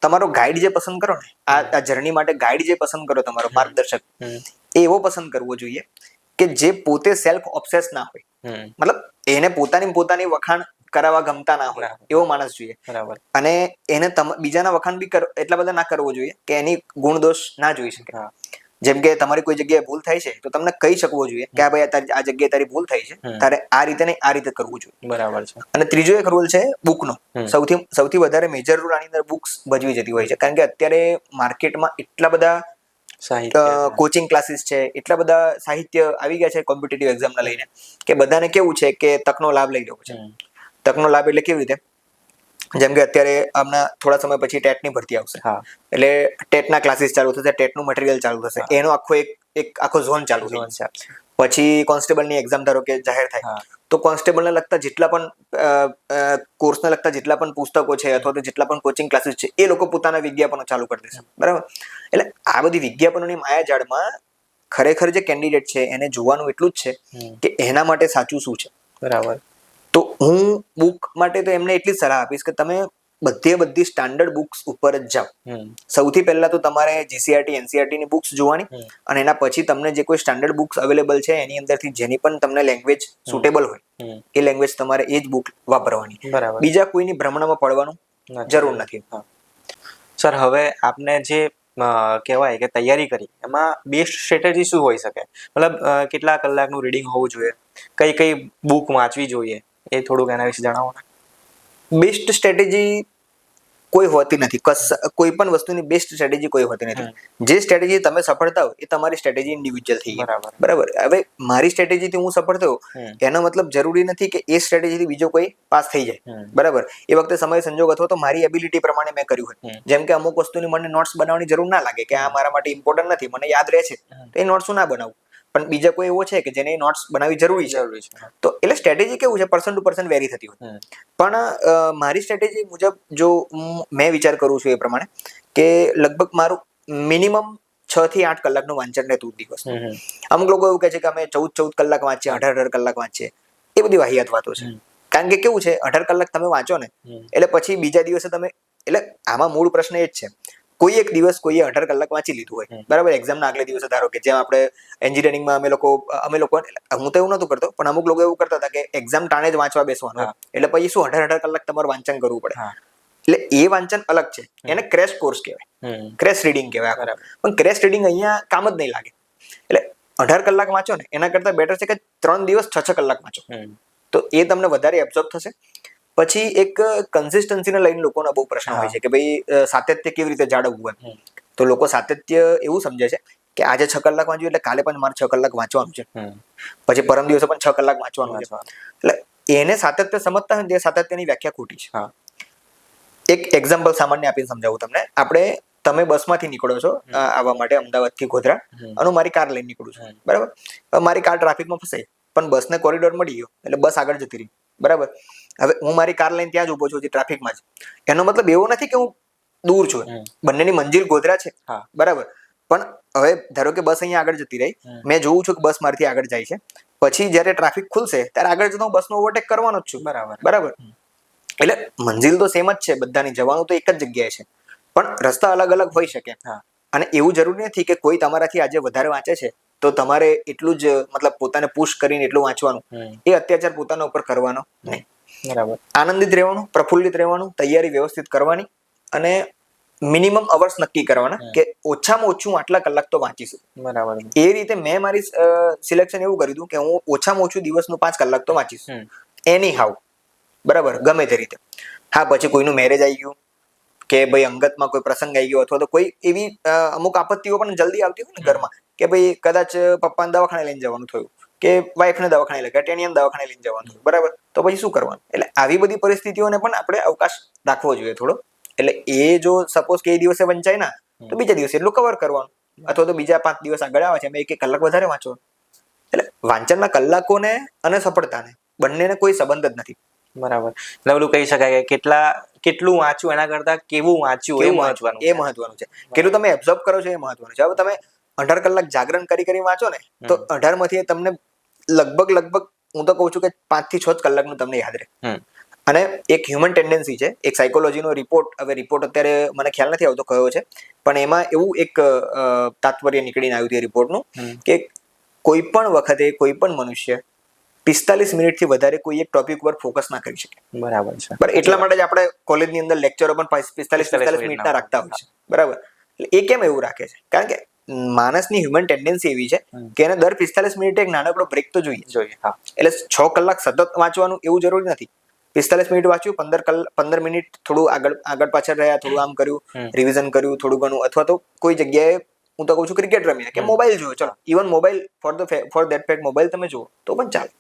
તમારો ગાઈડ જે પસંદ કરો ને, આ જર્ની માટે ગાઈડ જે પસંદ કરો, તમારો માર્ગદર્શક, એ એવો પસંદ કરવો જોઈએ કે જે પોતે સેલ્ફ ઓબ્સેસ ના હોય. મતલબ એને પોતાની વખાણ કરાવવા ગમતા ના હોય એવો માણસ જોઈએ. અને એને બીજાના વખાણ બી એટલા બધા ના કરવો જોઈએ કે એની ગુણ દોષ ના જોઈ શકે. જેમ કે તમારી કોઈ જગ્યાએ ભૂલ થાય છે તો તમને કહી શકવો જોઈએ કે ભાઈ આ જગ્યાએ તારી ભૂલ થઈ છે, તારે આ રીતે નહીં આ રીતે કરવું જોઈએ. બરાબર છે. અને ત્રીજો એક રૂલ છે બુકનો. સૌથી વધારે મેજર રૂલ આની અંદર બુક્સ ભજવી જતી હોય છે, કારણ કે અત્યારે માર્કેટમાં એટલા બધા કોચિંગ ક્લાસીસ છે, એટલા બધા સાહિત્ય આવી ગયા છે કોમ્પિટિટિવ એક્ઝામને લઈને, કે બધાને કેવું છે કે તકનો લાભ લઈ લેવો છે. તકનો લાભ એટલે કેવી રીતે? જેમ કે અત્યારે હમણાં થોડા સમય પછી ટેટની ભરતી આવશે, એટલે ટેટના ક્લાસીસ ચાલુ થશે, ટેટનું મટીરિયલ ચાલુ થશે, એનો આખો ઝોન ચાલુ થશે. પછી કોન્સ્ટેબલની એક્ઝામ ધારો કે જાહેર થાય તો કોન્સ્ટેબલને લગતા જેટલા પણ કોર્સને લગતા જેટલા પણ પુસ્તકો છે અથવા તો જેટલા પણ કોચિંગ ક્લાસીસ છે એ લોકો પોતાના વિજ્ઞાપનો ચાલુ કરી દેશે. બરાબર. એટલે આ બધી વિજ્ઞાપનોની માયાજાળમાં ખરેખર જે કેન્ડિડેટ છે એને જોવાનું એટલું જ છે કે એના માટે સાચું શું છે. બરાબર. તો હું બુક માટે તો એમને એટલી જ સલાહ આપીશ કે તમે બધી સ્ટાન્ડર્ડ બુક્સ ઉપર જ જાઓ. સૌથી પહેલા તો તમારે જીસીઆરટી એનસીઆરટી ની બુક્સ જોવાની, અને એના પછી તમને જે કોઈ સ્ટાન્ડર્ડ બુક્સ અવેલેબલ છે એની અંદરથી જેની પણ તમને લેંગ્વેજ સુટેબલ હોય એ લેંગ્વેજ તમારે એ જ બુક વાપરવાની. બીજા કોઈની ભ્રમણામાં પડવાનું જરૂર નથી. સર હવે આપને જે કહેવાય કે તૈયારી કરી એમાં બેસ્ટ સ્ટ્રેટેજી શું હોઈ શકે? મતલબ કેટલા કલાકનું રીડિંગ હોવું જોઈએ, કઈ બુક વાંચવી જોઈએ, એ થોડુંક એના વિશે જણાવો ને. બેસ્ટ સ્ટ્રેટેજી કોઈ હોતી નથી. કોઈ પણ વસ્તુની બેસ્ટ સ્ટ્રેટેજી કોઈ હોતી નથી. જે સ્ટ્રેટેજી તમે સફળ થાવ એ તમારી સ્ટ્રેટેજી ઇન્ડિવિજ્યુઅલ થઈ ગઈ. બરાબર. હવે મારી સ્ટ્રેટેજીથી હું સફળ થયો એનો મતલબ જરૂરી નથી કે એ સ્ટ્રેટેજીથી બીજો કોઈ પાસ થઈ જાય. બરાબર. એ વખતે સમય સંજોગ અથવા તો મારી એબિલિટી પ્રમાણે મેં કર્યું હોય. જેમ કે અમુક વસ્તુની મને નોટ્સ બનાવવાની જરૂર ના લાગે કે આ મારા માટે ઇમ્પોર્ટન્ટ નથી, મને યાદ રહે છે, તો એ નોટ્સ ના બનાવું. પણ બીજા કોઈ એવો છે કે જેને નોટ્સ બનાવવી જરૂરી છે, તો એટલે સ્ટ્રેટેજી કેવું છે પર્સન ટુ પર્સન વેરી થતી હોય. પણ મારી સ્ટ્રેટેજી મુજબ જો મેં વિચાર કરું છું એ પ્રમાણે કે લગભગ મારું મિનિમમ 6 થી 8 કલાકનું વાંચન રહેતું દિવસ. અમુક લોકો એવું કહે છે કે અમે 14 કલાક વાંચીએ, 18 કલાક વાંચીએ. એ બધી વાહિયાત વાતો છે. કારણ કે કેવું છે 18 કલાક તમે વાંચો ને એટલે પછી બીજા દિવસે તમે, એટલે આમાં મૂળ પ્રશ્ન એ જ છે, કોઈ એક દિવસ કોઈએ 18 કલાક વાંચી લીધું હોય, બરાબર, એક્ઝામના આગલે દિવસે ધારો કે જેમ આપણે એન્જિનિયરિંગમાં અમે લોકો હું તો એવું નતું કરતો, પણ અમુક લોકો એવું કરતા હતા કે એક્ઝામ ટાણે જ વાંચવા બેસવાનું, એટલે પછી શું 18 કલાક તમારે વાંચન કરવું પડે. એટલે એ વાંચન અલગ છે, એને ક્રેશ કોર્સ કહેવાય, ક્રેશ રીડિંગ કહેવાય. પણ ક્રેશ રીડિંગ અહીંયા કામ જ નહીં લાગે. એટલે 18 કલાક વાંચો ને એના કરતા બેટર છે કે 3 દિવસ 6 કલાક વાંચો, તો એ તમને વધારે એબ્ઝોર્બ થશે. પછી એક કન્સિસ્ટન્સીને લઈને લોકોનો બહુ પ્રશ્ન હોય છે કે ભાઈ સાતત્ય કેવી રીતે જાળવવું એમ. તો લોકો સાતત્ય એવું સમજે છે કે આજે 6 કલાક વાંચ્યું એટલે કાલે પણ મારે 6 કલાક વાંચવાનું છે, પછી પરમ દિવસે પણ 6 કલાક વાંચવાનું છે. એટલે એને સાતત્ય સમજતા હોય ને તે સાતત્યની વ્યાખ્યા ખોટી છે. એક એક્ઝામ્પલ સામાન્ય આપીને સમજાવું તમને. તમે બસમાંથી નીકળો છો આવવા માટે અમદાવાદથી ગોધરા, અને મારી કાર લઈને નીકળું છું, બરાબર. મારી કાર ટ્રાફિકમાં ફસાઈ, પણ બસને કોરિડોર મળી ગયો એટલે બસ આગળ જતી રહી. બરાબર. હવે હું મારી કાર લઈને ત્યાં જ ઉભો છું ટ્રાફિકમાં જ, એનો મતલબ એવો નથી કે હું દૂર છું, બંનેની મંજિલ ગોધરા છે, બરાબર. પણ હવે ધારો કે બસ અહીંયા આગળ જતી રહી, મેં જોઉં છું કે બસ મારથી આગળ જાય છે, પછી જયારે ટ્રાફિક ખુલશે ત્યારે આગળ જતો હું બસનો ઓવરટેક કરવાનો જ છું, બરાબર. એટલે મંજિલ તો સેમ જ છે બધાની, જવાનું તો એક જ જગ્યાએ છે, પણ રસ્તા અલગ અલગ હોઈ શકે. અને એવું જરૂરી નથી કે કોઈ તમારાથી આજે વધારે વાંચે છે તો તમારે એટલું જ મતલબ પોતાને પુશ કરીને એટલું વાંચવાનું, એ અત્યાચાર પોતાના ઉપર કરવાનો નહીં. બરાબર. આનંદિત રહેવાનું, પ્રફુલ્લિત રહેવાનું, તૈયારી વ્યવસ્થિત કરવાની, અને મિનિમમ અવર્સ નક્કી કરવાના કે ઓછામાં ઓછું આટલા કલાક તો વાંચીશું. બરાબર. એ રીતે મેં મારી સિલેક્શન એવું કર્યું હતું કે હું ઓછામાં ઓછું દિવસનું 5 કલાક તો વાંચીશ, એની હાઉ, બરાબર, ગમે તે રીતે. હા, પછી કોઈનું મેરેજ આવી ગયું કે ભાઈ અંગતમાં કોઈ પ્રસંગ આવી ગયો, અથવા તો કોઈ એવી અમુક આપત્તિઓ પણ જલ્દી આવતી હોય ને ઘરમાં, કે ભાઈ કદાચ પપ્પાને દવાખાને લઈને જવાનું થયું, કે વાઈફને દવાખાને લઈ ગયા, ટેનિયાને દવાખાને લઈને જવાનું થયું, બરાબર. તો પછી શું કરવાનું? એટલે આવી બધી પરિસ્થિતિઓને પણ આપણે અવકાશ રાખવો જોઈએ થોડો. એટલે એ જો સપોઝ કે એ દિવસે વંચાય ના, તો બીજા દિવસે એટલું કવર કરવાનું, અથવા તો બીજા 5 દિવસ આગળ આવે છે એમ 1 કલાક વધારે વાંચવાનું. એટલે વાંચનના કલાકોને અને સફળતાને બંનેને કોઈ સંબંધ જ નથી. બરાબર. એટલે ઓલું કહી શકાય કે કેટલું વાંચ્યું એના કરતા કેવું વાંચ્યું એ મહત્વનું છે. કેટલું તમે એબ્ઝોર્બ કરો છો એ મહત્વનું છે. હવે તમે 18 કલાક જાગરણ કરી વાંચો ને, તો 18 માંથી તમને લગભગ હું તો કહું છું કે 5 થી 6 કલાકનું તમને યાદ રહે. અને એક હ્યુમન ટેન્ડન્સી છે, એક સાયકોલોજીનો રિપોર્ટ, હવે રિપોર્ટ અત્યારે મને ખ્યાલ નથી આવતો કયો છે, પણ એમાં એવું એક તાત્પર્ય નીકળીને આવ્યું છે રિપોર્ટનું કે કોઈ પણ વખતે કોઈ પણ મનુષ્ય 45 મિનિટથી વધારે કોઈ એક ટોપિક પર ફોકસ ના કરી શકે. બરાબર છે. બરાબર. એટલા માટે જ આપણે કોલેજની અંદર લેક્ચરો પણ 45 મિનિટના રાખતા હોય છે, બરાબર. એટલે એ કેમ એવું રાખે છે? કારણ કે માણસની હ્યુમન ટેન્ડન્સી એવી છે કે એને દર 45 મિનિટે એક નાનકડો બ્રેક તો જોઈએ. એટલે 6 કલાક સતત વાંચવાનું એવું જરૂરી નથી. 45 મિનિટ વાંચ્યું, 15 મિનિટ થોડું આગળ પાછળ રહ્યા, થોડું આમ કર્યું, રિવિઝન કર્યું થોડું ઘણું, અથવા તો કોઈ જગ્યાએ હું તો કહું છું ક્રિકેટ રમીને, કે મોબાઈલ જોયો, ચલો even mobile for that fact mobile તમે જુઓ તો પણ ચાલે.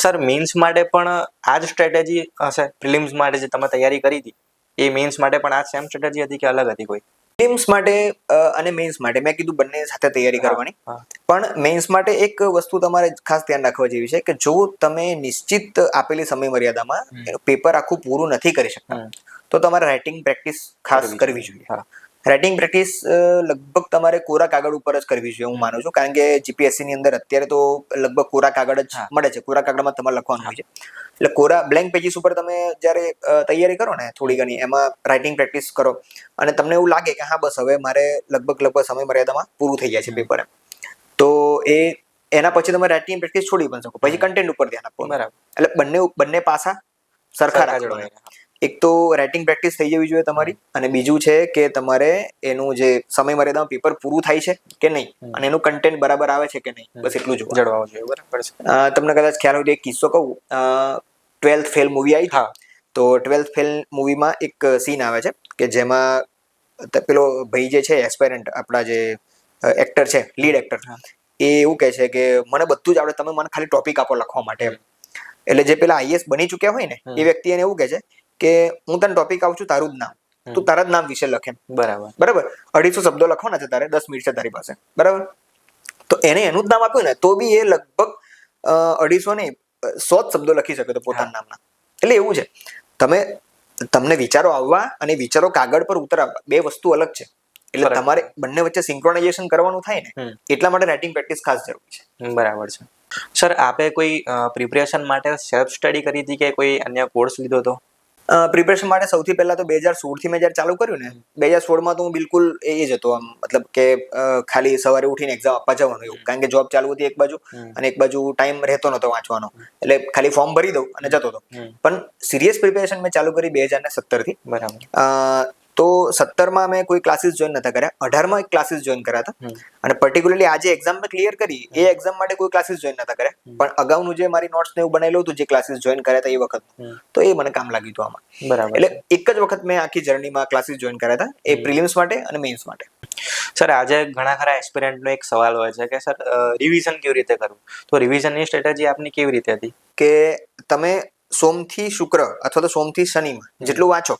સર, મેન્સ માટે પણ આ જ સ્ટ્રેટેજી હશે? પ્રિલિમ્સ માટે જે તમે તૈયારી કરી હતી એ મેન્સ માટે પણ આ સેમ સ્ટ્રેટેજી હતી કે અલગ હતી કોઈ? પ્રિલિમ્સ માટે અને મેન્સ માટે મેં કીધું બંને સાથે તૈયારી કરવાની, પણ મેન્સ માટે એક વસ્તુ તમારે ખાસ ધ્યાન રાખવા જેવી છે કે જો તમે નિશ્ચિત આપેલી સમય મર્યાદામાં પેપર આખું પૂરું નથી કરી શકતા તો તમારે રાઇટિંગ પ્રેક્ટિસ ખાસ કરવી જોઈએ. રાઇટિંગ પ્રેક્ટિસ લગભગ તમારે કોરા કાગળ ઉપર જ કરવી જોઈએ હું માનું છું, કારણ કે જીપીએસસી ની અંદર અત્યારે તો લગભગ કોરા કાગળ જ મળે છે. કોરા કાગળમાં તમારે લખવાનું હોય છે, એટલે કોરા બ્લેન્ક પેજીસ ઉપર તમે જ્યારે તૈયારી કરો ને થોડી ઘણી, એમાં રાઇટિંગ પ્રેક્ટિસ કરો અને તમને એવું લાગે કે હા બસ હવે મારે લગભગ સમય મર્યાદામાં પૂરું થઈ જાય છે પેપર, એમ તો એના પછી તમે રાઇટિંગ પ્રેક્ટિસ છોડી પણ શકો, પછી કન્ટેન્ટ ઉપર ધ્યાન આપો. બરાબર. એટલે બંને પાસા સરખા રાખવાના. એક તો રાઇટિંગ પ્રેક્ટિસ થઈ જવી જોઈએ તમારી, અને બીજું છે કે તમારે એનું જે સમય મર્યાદામાં પેપર પૂરું થાય છે કે નહીં, અને એનું કન્ટેન્ટ બરાબર આવે છે કે નહીં, બસ એટલું જળવાવું જોઈએ. બરાબર છે. તમને કદાચ ખ્યાલ હોય તો એક કિસ્સો કહું, 12th ફેલ મૂવી આવી હતી, તો 12th ફેલ મૂવીમાં એક સીન આવે છે કે જેમાં પેલો ભાઈ જે છે એસ્પાયરન્ટ, આપણા જે એક્ટર છે, લીડ એક્ટર, એ એવું કહે છે કે મને બધું જ આવડે, તમે મને ખાલી ટોપિક આપો લખવા માટે. એટલે જે પેલા આઈએસ બની ચુક્યા હોય ને એ વ્યક્તિ એને એવું કહે છે કે હું તને ટોપિક આપું છું, તારું જ નામ, તું તારા જ નામ વિશે લખે. બરાબર. 250 શબ્દો લખવાના છે તારે, 10 મિનિટ છે તારી પાસે, બરાબર. તો એને એનું જ નામ આપ્યું ને તો બી એ લગભગ 250 નહીં 100 જ શબ્દો લખી શકે તો પોતાના નામના. એટલે એવું છે, તમને વિચારો આવવા અને વિચારો કાગળ પર ઉતરવા બે વસ્તુ અલગ છે. એટલે તમારે બંને વચ્ચે સિંક્રોનાઇઝેશન કરવાનું થાય ને, એટલા માટે રાઇટિંગ પ્રેક્ટિસ ખાસ જરૂરી છે. બરાબર છે. સર, આપે કોઈ પ્રિપરેશન માટે સેલ્ફ સ્ટડી કરી હતી કે કોઈ અન્ય કોર્સ લીધો હતો? પ્રિપરેશન માટે સૌથી પહેલા તો 2016 થી મેં જ્યારે ચાલુ કર્યું ને, 2016માં તો હું બિલકુલ એ જ હતો, આમ મતલબ કે ખાલી સવારે ઉઠીને એક્ઝામ આપવા જવાનું એવું, કારણ કે જોબ ચાલુ હતી એક બાજુ અને એક બાજુ ટાઈમ રહેતો નતો વાંચવાનો, એટલે ખાલી ફોર્મ ભરી દઉં અને જતો હતો. પણ સિરિયસ પ્રિપેરેશન મેં ચાલુ કરી 2017 થી. બરાબર. તો 17માં મેં કોઈ ક્લાસીસ જોઈન નતા કર્યા, 18માં એક ક્લાસીસ જોઈન કર્યા હતા, અને પર્ટિક્યુલરલી આજે એક્ઝામ મેં ક્લિયર કરી એ એક્ઝામ માટે કોઈ ક્લાસીસ જોઈન નતા કર્યા, પણ અગાઉનું જે મારી નોટ્સ ને એવું બનાવેલું હતું, જે ક્લાસીસ જોઈન કર્યા હતા એ વખત, તો એ મને કામ લાગ્યું હતું આમાં. બરાબર. એટલે એક જ વખત મેં આખી જર્નીમાં ક્લાસીસ જોઈન કર્યા હતા, એ પ્રિલિમ્સ માટે અને મેઇન્સ માટે. સર, આજે ઘણા ખરા એસ્પિરન્ટનો એક સવાલ હોય છે કે સર રિવિઝન કેવી રીતે કરવું, તો રિવિઝનની સ્ટ્રેટેજી આપની કેવી રીતે હતી? કે તમે સોમથી શુક્ર અથવા તો સોમથી શનિમાં જેટલું વાંચો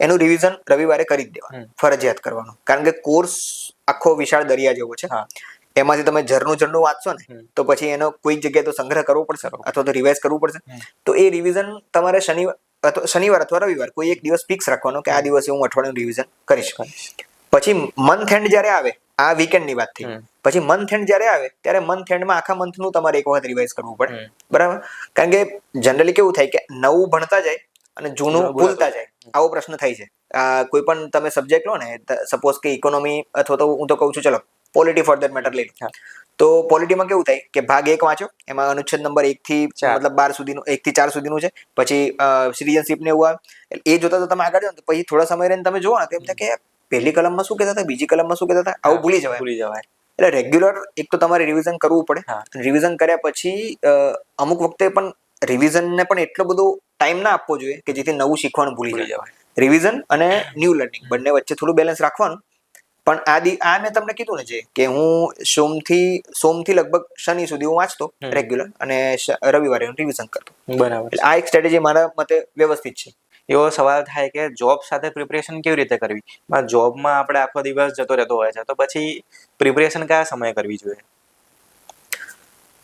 એનું રિવિઝન રવિવારે કરી જ દેવાનું, ફરજિયાત કરવાનું, કારણ કે કોર્સ આખો વિશાળ દરિયા જેવો છે. એમાંથી તમે ઝરનું વાંચશો ને તો પછી એનો કોઈક જગ્યાએ તો સંગ્રહ કરવો પડશે અથવા તો રિવાઇઝ કરવું પડશે. તો એ રિવિઝન તમારે શનિવાર અથવા રવિવાર કોઈ એક દિવસ ફિક્સ રાખવાનો કે આ દિવસે હું અઠવાડિયાનું રિવિઝન કરીશ. પછી મંથ એન્ડ જ્યારે આવે, આ વીકેન્ડની વાત થઈ, પછી મંથ એન્ડ જ્યારે આવે ત્યારે મંથ એન્ડમાં આખા મંથનું તમારે એક વખત રિવાઇઝ કરવું પડે, બરાબર? કારણ કે જનરલી કેવું થાય કે નવું ભણતા જાય અને જૂનું ભૂલતા જાય, આવો પ્રશ્ન થાય છે. કોઈ પણ તમે સબ્જેક્ટ લો ને, સપોઝ કે ઇકોનોમી અથવા તો હું તો કહું છું ચલો પોલિટી ફોર ધેટ મેટર લઈ લો, તો પોલિટીમાં કેવું થાય કે ભાગ 1 વાંચો, એમાં અનુચ્છેદ નંબર 1 થી મતલબ 12 સુધીનું, 1 થી 4 સુધીનું છે. પછી સિટીઝનશીપ ને એવું આવે, એ જોતા તો તમે આગળ જાઓ, પછી થોડા સમય રહીને તમે જોવો ને તેમ થાય કે પહેલી કલમમાં શું કહેતા હતા, બીજી કલમમાં શું કહેતા હતા, આવું ભૂલી જવાય. એટલે રેગ્યુલર એક તો તમારે રિવિઝન કરવું પડે. રિવિઝન કર્યા પછી અમુક વખતે પણ રિવિઝનને પણ એટલો બધો ટાઈમ ના આપવો જોઈએ કે જેથી નવું શીખવાનું ભૂલી જવાય. રિવિઝન અને ન્યૂ લર્નિંગ બંને વચ્ચે થોડું બેલેન્સ રાખવાનું. પણ આ મેં તમને કીધું ને જે કે હું સોમથી લગભગ શનિ સુધી હું વાંચતો રેગ્યુલર અને રવિવારે હું રિવિઝન કરતો. બરાબર. આ એક સ્ટ્રેટેજી મારા મતે વ્યવસ્થિત છે. એવો સવાલ થાય કે જોબ સાથે પ્રિપરેશન કેવી રીતે કરવી? જોબમાં આપણે આખો દિવસ જતો રહેતો હોય છે, તો પછી પ્રિપરેશન કયા સમયે કરવી જોઈએ?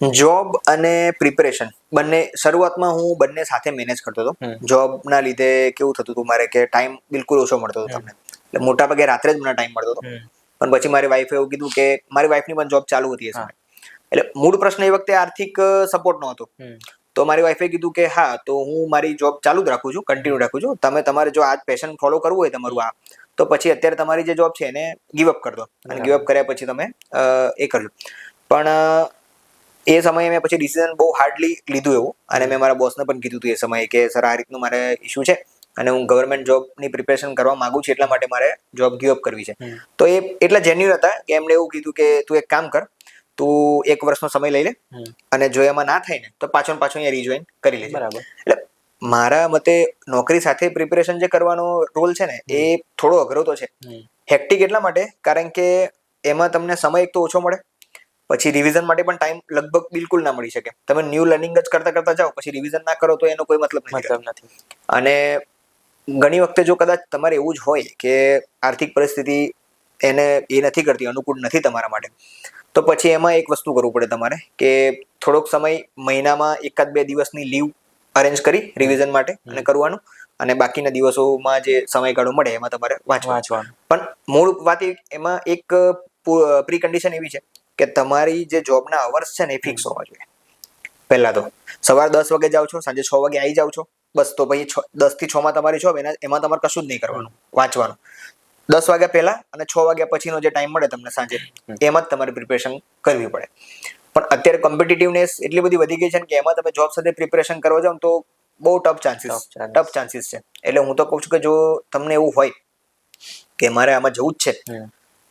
જોબ અને પ્રિપરેશન બંને શરૂઆતમાં હું બંને સાથે મેનેજ કરતો હતો. જોબના લીધે કેવું થતું હતું મારે કે ટાઈમ બિલકુલ ઓછો મળતો હતો તમને, એટલે મોટા ભાગે રાત્રે જ મને ટાઈમ મળતો હતો. પણ પછી મારી વાઈફે એવું કીધું કે મારી વાઈફની પણ જોબ ચાલુ હતી એ સમયે, એટલે મૂળ પ્રશ્ન એ વખતે આર્થિક સપોર્ટ નો હતો. તો મારી વાઈફે કીધું કે હા, તો હું મારી જોબ ચાલુ જ રાખું છું, કન્ટિન્યુ રાખું છું. તમે તમારે જો આ પેશન ફોલો કરવું હોય તમારું તો પછી અત્યારે તમારી જે જોબ છે એને ગીવ અપ કરી દો, અને ગીવ અપ કર્યા પછી તમે એ કરજો. પણ એ સમયે મેં પછી ડિસિઝન બહુ હાર્ડલી લીધું એવું, અને મેં મારા બોસને પણ કીધું હતું એ સમયે કે સર આ રીતનું મારે ઇશ્યુ છે અને હું ગવર્મેન્ટ જોબની પ્રિપેરેશન કરવા માંગુ છું, એટલા માટે મારે જોબ ગીવ અપ કરવી છે. તો એ એટલા જેન્યુઅન હતા કે એમણે એવું કીધું કે તું એક કામ કર, તું 1 વર્ષનો સમય લઈ લે અને જો એમાં ના થાય ને તો પાછો અહીંયા રિજોઈન કરી લેજે. એટલે મારા મતે નોકરી સાથે પ્રિપેરેશન જે કરવાનો રોલ છે ને એ થોડો અઘરો તો છે. હેક્ટિક એટલા માટે કારણ કે એમાં તમને સમય એક તો ઓછો મળે, પછી રિવિઝન માટે પણ ટાઈમ લગભગ બિલકુલ ના મળી શકે. તમે ન્યૂ લર્નિંગ જ કરતા જાઓ પછી રિવિઝન ના કરો તો એનો કોઈ મતલબ નથી. અને ઘણી વખતે જો કદાચ તમારે એવું જ હોય કે આર્થિક પરિસ્થિતિ એને એ નથી કરતી, અનુકૂળ નથી તમારા માટે, તો પછી એમાં એક વસ્તુ કરવું પડે તમારે કે થોડોક સમય મહિનામાં 1-2 દિવસની લીવ અરેન્જ કરી રિવિઝન માટે અને કરવાનું, અને બાકીના દિવસોમાં જે સમયગાળો મળે એમાં તમારે વાંચવાનું. પણ મૂળ વાત એમાં એક પ્રી કન્ડિશન એવી છે કે તમારી જે જોબના અવર્સ છે ને એ ફિક્સ હોવા જોઈએ. પહેલા તો સવારે 10 વાગે જાઓ છો, સાંજે 6 વાગે આવી જાઓ છો, બસ. તો પછી 10 થી 6 માં તમારી જોબ, એમાં તમારે કશું જ નહીં કરવાનું, વાંચવાનું. 10 વાગ્યા પહેલા અને 6 વાગ્યા પછીનો જે ટાઈમ મળે તમને સાંજે, એમાં જ તમારે પ્રિપેરેશન કરવી પડે. પણ અત્યારે કોમ્પિટિટિવનેસ એટલી બધી વધી ગઈ છે કે એમાં તમે જોબ સાથે પ્રિપેરેશન કરવા જાઓ તો બહુ ટફ ચાન્સીસ છે. એટલે હું તો કહું છું કે જો તમને એવું હોય કે મારે આમાં જવું જ છે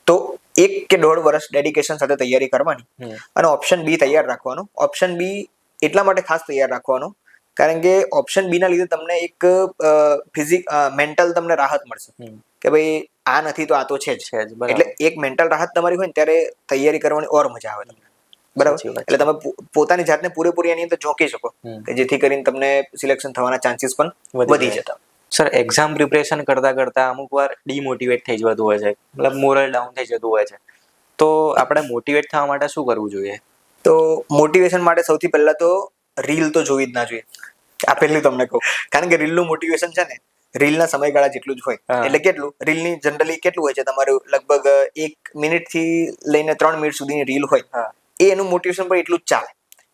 તો 1 કે 1.5 વર્ષ ડેડિકેશન સાથે તૈયારી કરવાની અને ઓપ્શન બી તૈયાર રાખવાનું. ઓપ્શન બી એટલા માટે ખાસ તૈયાર રાખવાનો કારણ કે ઓપ્શન બી ના લીધે તમને એક મેન્ટલ તમને રાહત મળશે કે ભાઈ આ નથી તો આ તો છે જ. એટલે એક મેન્ટલ રાહત તમારી હોય ને ત્યારે તૈયારી કરવાની ઓર મજા આવે તમને, બરાબર? એટલે તમે પોતાની જાતને પૂરેપૂરી એની અંદર ઝોકી શકો કે જેથી કરીને તમને સિલેક્શન થવાના ચાન્સીસ પણ વધી જતા. સર, એક્ઝામ પ્રિપરેશન કરતા અમુક વાર ડિમોટિવેટ થઈ જતું હોય છે, મતલબ મોરલ ડાઉન થઈ જતું હોય છે, તો આપણે મોટિવેટ થવા માટે શું કરવું જોઈએ? તો મોટિવેશન માટે સૌથી પહેલા તો રીલ તો જોવી જ ના જોઈએ. આ પહેલું તમને કહું, કારણ કે રીલનું મોટિવેશન છે ને રીલના સમયગાળા જેટલું જ હોય. એટલે કેટલું રીલની જનરલી કેટલું હોય છે તમારું, લગભગ 1 મિનિટથી લઈને 3 મિનિટ સુધીની રીલ હોય, એ એનું મોટિવેશન પણ એટલું જ ચાલે.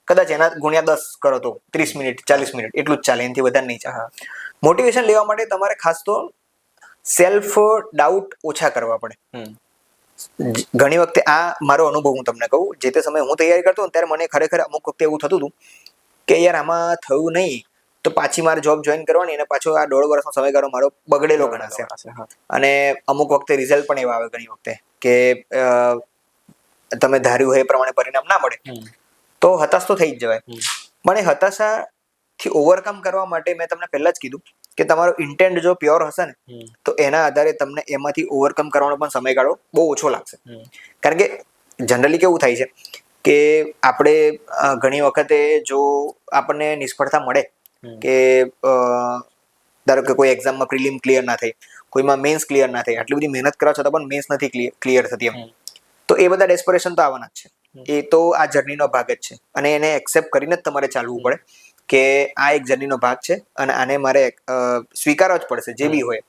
કદાચ એના ગુણ્યા 10 કરો તો 30 મિનિટ 40 મિનિટ એટલું જ ચાલે, એનાથી વધારે નહીં ચાલે. મોટિવેશન લેવા માટે તમારે ખાસ તો સેલ્ફ ડાઉટ ઓછા કરવા પડે. ઘણી વખતે આ મારો અનુભવ હું તમને કહું, જે તે સમયે હું તૈયારી કરતો ને ત્યારે મને ખરેખર અમુક વખતે એવું થતું હતું કે યાર આમાં થયું નહીં તો પાછી મારે જોબ જોઈન કરવાની અને પાછો આ 1.5 વર્ષનો સમયગાળો મારો બગડેલો ગણાશે. અને અમુક વખતે રિઝલ્ટ પણ એવા આવે ઘણી વખતે કે તમે ધાર્યું હોય એ પ્રમાણે પરિણામ ના મળે તો હતાશ તો થઈ જ જવાય. પણ એ હતાશાથી ઓવરકમ કરવા માટે મેં તમને પહેલા જ કીધું કે તમારો ઇન્ટેન્ટ જો પ્યોર હશે ને તો એના આધારે તમને એમાંથી ઓવરકમ કરવાનો પણ સમયગાળો બહુ ઓછો લાગશે. કારણ કે જનરલી કેવું થાય છે કે આપણે ઘણી વખતે જો આપણને નિષ્ફળતા મળે કે ધારો કે કોઈ એક્ઝામમાં પ્રિલિમ ક્લિયર ના થઈ, કોઈમાં મેન્સ ક્લિયર ના થઈ, આટલી બધી મહેનત કરવા છતાં પણ મેન્સ નથી ક્લિયર થતી એમ, તો એ બધા ડેસ્પરેશન તો આવવાના જ છે. એ તો આ જર્નીનો ભાગ જ છે, અને એને એક્સેપ્ટ કરીને જ તમારે ચાલવું પડે કે આ એક જર્નીનો ભાગ છે અને આને મારે સ્વીકારવા જ પડશે, જે બી હોય.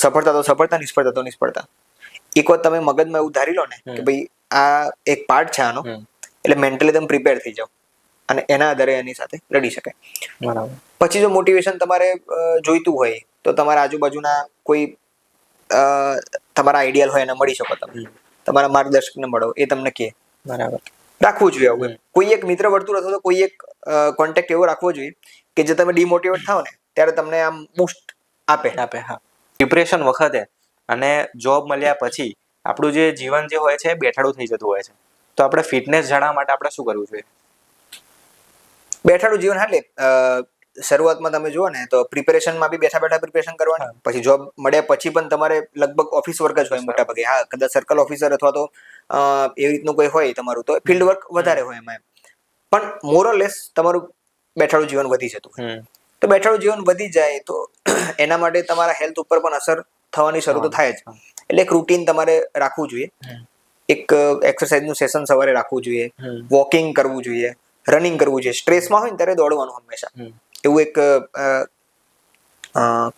સફળતા તો સફળતા, નિષ્ફળતા તો નિષ્ફળતા. એક વાર તમે મગજમાં એવું ધારી લો ને કે ભાઈ આ એક પાર્ટ છે આનો, એટલે મેન્ટલી તમે પ્રિપેર થઈ જાઓ અને એના આધારે એની સાથે લડી શકાય. બરાબર. પછી જો મોટિવેશન તમારે જોઈતું હોય તો તમારા આજુબાજુના કોઈ તમારા આઈડિયલ હોય એને મળી શકો તમે, તમારા માર્ગદર્શકને મળો, એ તમને કહે. બરાબર. રાખવું જોઈએ આવું. કોઈ એક મિત્ર વર્તુળ અથવા તો કોઈ એક કોન્ટેક્ટ એવો રાખવો જોઈએ કે જે તમે ડિમોટિવેટ થાવ ને ત્યારે તમને આમ બૂસ્ટ આપે. હા. પ્રિપરેશન વખતે અને જોબ મળ્યા પછી આપણું જે જીવન જે હોય છે બેઠાડું થઈ જતું હોય છે, તો આપણે ફિટનેસ જાળવવા માટે આપણે શું કરવું જોઈએ? બેઠાડું જીવન એટલે શરૂઆતમાં તમે જુઓ ને તો પ્રિપેરેશનમાં બી બેઠા બેઠા પ્રિપેરેશન કરવાની. પછી જોબ મળ્યા પછી પણ તમારે લગભગ ઓફિસ વર્ક જ હોય મોટા ભાગે. હા, કદાચ સર્કલ ઓફિસર અથવા તો એવી રીતનું કોઈ હોય તમારું તો ફિલ્ડ વર્ક વધારે હોય એમાં. પણ મોરલેસ તમારું બેઠાડું જીવન વધી જતું હોય. તો બેઠાડું જીવન વધી જાય તો એના માટે તમારા હેલ્થ ઉપર પણ અસર થવાની શરૂ તો થાય જ. એટલે એક રૂટીન તમારે રાખવું જોઈએ. એક એક્સરસાઇઝનું સેશન સવારે રાખવું જોઈએ, વોકિંગ કરવું જોઈએ, રનિંગ કરવું જોઈએ. સ્ટ્રેસમાં હોય ને ત્યારે દોડવાનું હંમેશા. એવું એક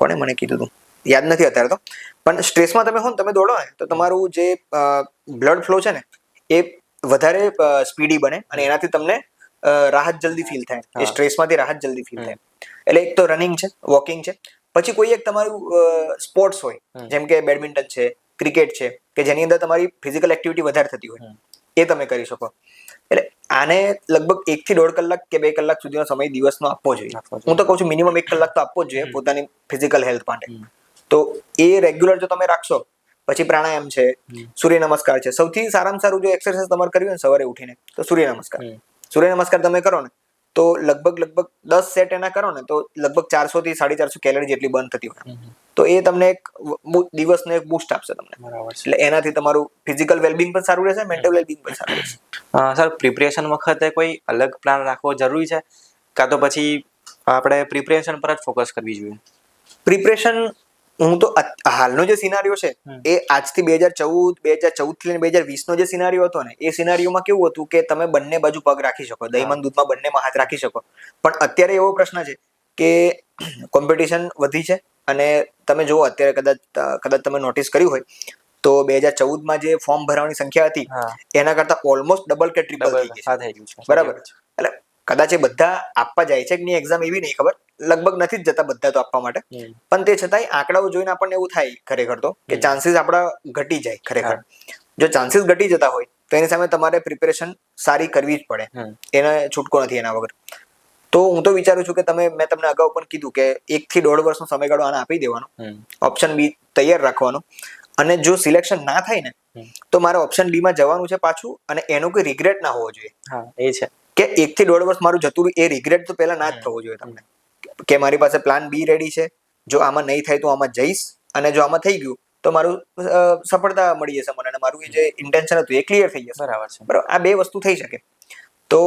કોને મને કીધું હતું, યાદ નથી અત્યારે તો. પણ સ્ટ્રેસમાં તમે હો ને તમે દોડો ને તો તમારું જે બ્લડ ફ્લો છે ને એ વધારે સ્પીડી બને અને એનાથી તમને રાહત જલ્દી ફીલ થાય. એ સ્ટ્રેસમાંથી રાહત જલ્દી ફીલ થાય. એટલે એક તો રનિંગ છે, વોકિંગ છે. પછી કોઈ એક તમારું સ્પોર્ટ્સ હોય, જેમ કે બેડમિન્ટન છે, ક્રિકેટ છે, કે જેની અંદર તમારી ફિઝિકલ એક્ટિવિટી વધારે થતી હોય, એ તમે કરી શકો. એટલે આને લગભગ 1 થી 1.5 કલાક કે 2 કલાક સુધીનો સમય દિવસનો આપવો જોઈએ. હું તો કહું છું મિનિમમ 1 કલાક તો આપવો જ જોઈએ પોતાની ફિઝિકલ હેલ્થ માટે. તો એ રેગ્યુલર જો તમે રાખશો, પછી પ્રાણાયામ છે, સૂર્ય નમસ્કાર છે. સૌથી સારામાં સારું જો એક્સરસાઇઝ તમારે કરવી હોય ને સવારે ઉઠીને તો સૂર્ય નમસ્કાર. સૂર્ય નમસ્કાર તમે કરો ને તો લગભગ 10 સેટ એના કરો ને તો લગભગ 400 થી 450 કેલરી જેટલી બર્ન થતી હોય. તો એ તમને એક દિવસનો એક બૂસ્ટ આપશે તમને. એટલે એનાથી તમારું ફિઝિકલ વેલબિંગ પણ સારું રહેશે, મેન્ટલ વેલબિંગ પણ સારું રહેશે. સર, પ્રિપરેશન વખતે કોઈ અલગ પ્લાન રાખવો જરૂરી છે, કાં તો પછી આપણે પ્રિપરેશન પર જ ફોકસ કરવી જોઈએ? પ્રિપરેશન હું તો હાલનો જે સિનારીઓ છે એ આજથી 2014 થી લઈને 2020 નો જે સિનારીઓ હતો ને એ સિનારીઓમાં કેવું હતું કે તમે બંને બાજુ પગ રાખી શકો, દહીંમાં દૂધમાં બંનેમાં હાથ રાખી શકો. પણ અત્યારે એવો પ્રશ્ન છે કે કોમ્પિટિશન વધી છે અને તમે જુઓ અત્યારે કદાચ તમે નોટિસ કર્યું હોય તો 2014માં જે ફોર્મ ભરવાની સંખ્યા હતી એના કરતા ઓલમોસ્ટ ડબલ કે ટ્રિપલ થઈ ગઈ છે. બરાબર. એટલે કદાચ એ બધા આપવા જાય છે કે નહીં એક્ઝામ એવી નહીં ખબર, લગભગ નથી જ જતા બધા તો આપવા માટે. પણ તે છતાંય આંકડાઓ જોઈને આપણને એવું થાય ખરેખર તો કે ચાન્સીસ આપણા ઘટી જાય ખરેખર. જો ચાન્સીસ ઘટી જતા હોય તો એની સામે તમારે પ્રિપેરેશન સારી કરવી જ પડે, એને છૂટકો નથી એના વગર. તો હું તો વિચારું છું કે મેં તમને અગાઉ પણ કીધું કે 1 થી 1.5 વર્ષનો સમયગાળો આને આપી દેવાનો, ઓપ્શન બી તૈયાર રાખવાનો. અને જો સિલેક્શન ના થાય ને તો મારે ઓપ્શન ડી માં જવાનું છે પાછું, અને એનો કોઈ રિગ્રેટ ના હોવો જોઈએ. એ છે કે 1 થી 1.5 વર્ષ મારું જતું રહ્યું, એ રિગ્રેટ તો પહેલા ના જ થવો જોઈએ તમને. કે મારી પાસે પ્લાન બી રેડી છે, જો આમાં નહીં થાય તો આમાં જઈશ, અને જો આમાં થઈ ગયું તો મારું સફળતા મળી જશે મને, અને મારું જે ઇન્ટેન્શન હતું એ ક્લિયર થઈ જશે. બરાબર છે. બરાબર. આ બે વસ્તુ થઈ શકે. તો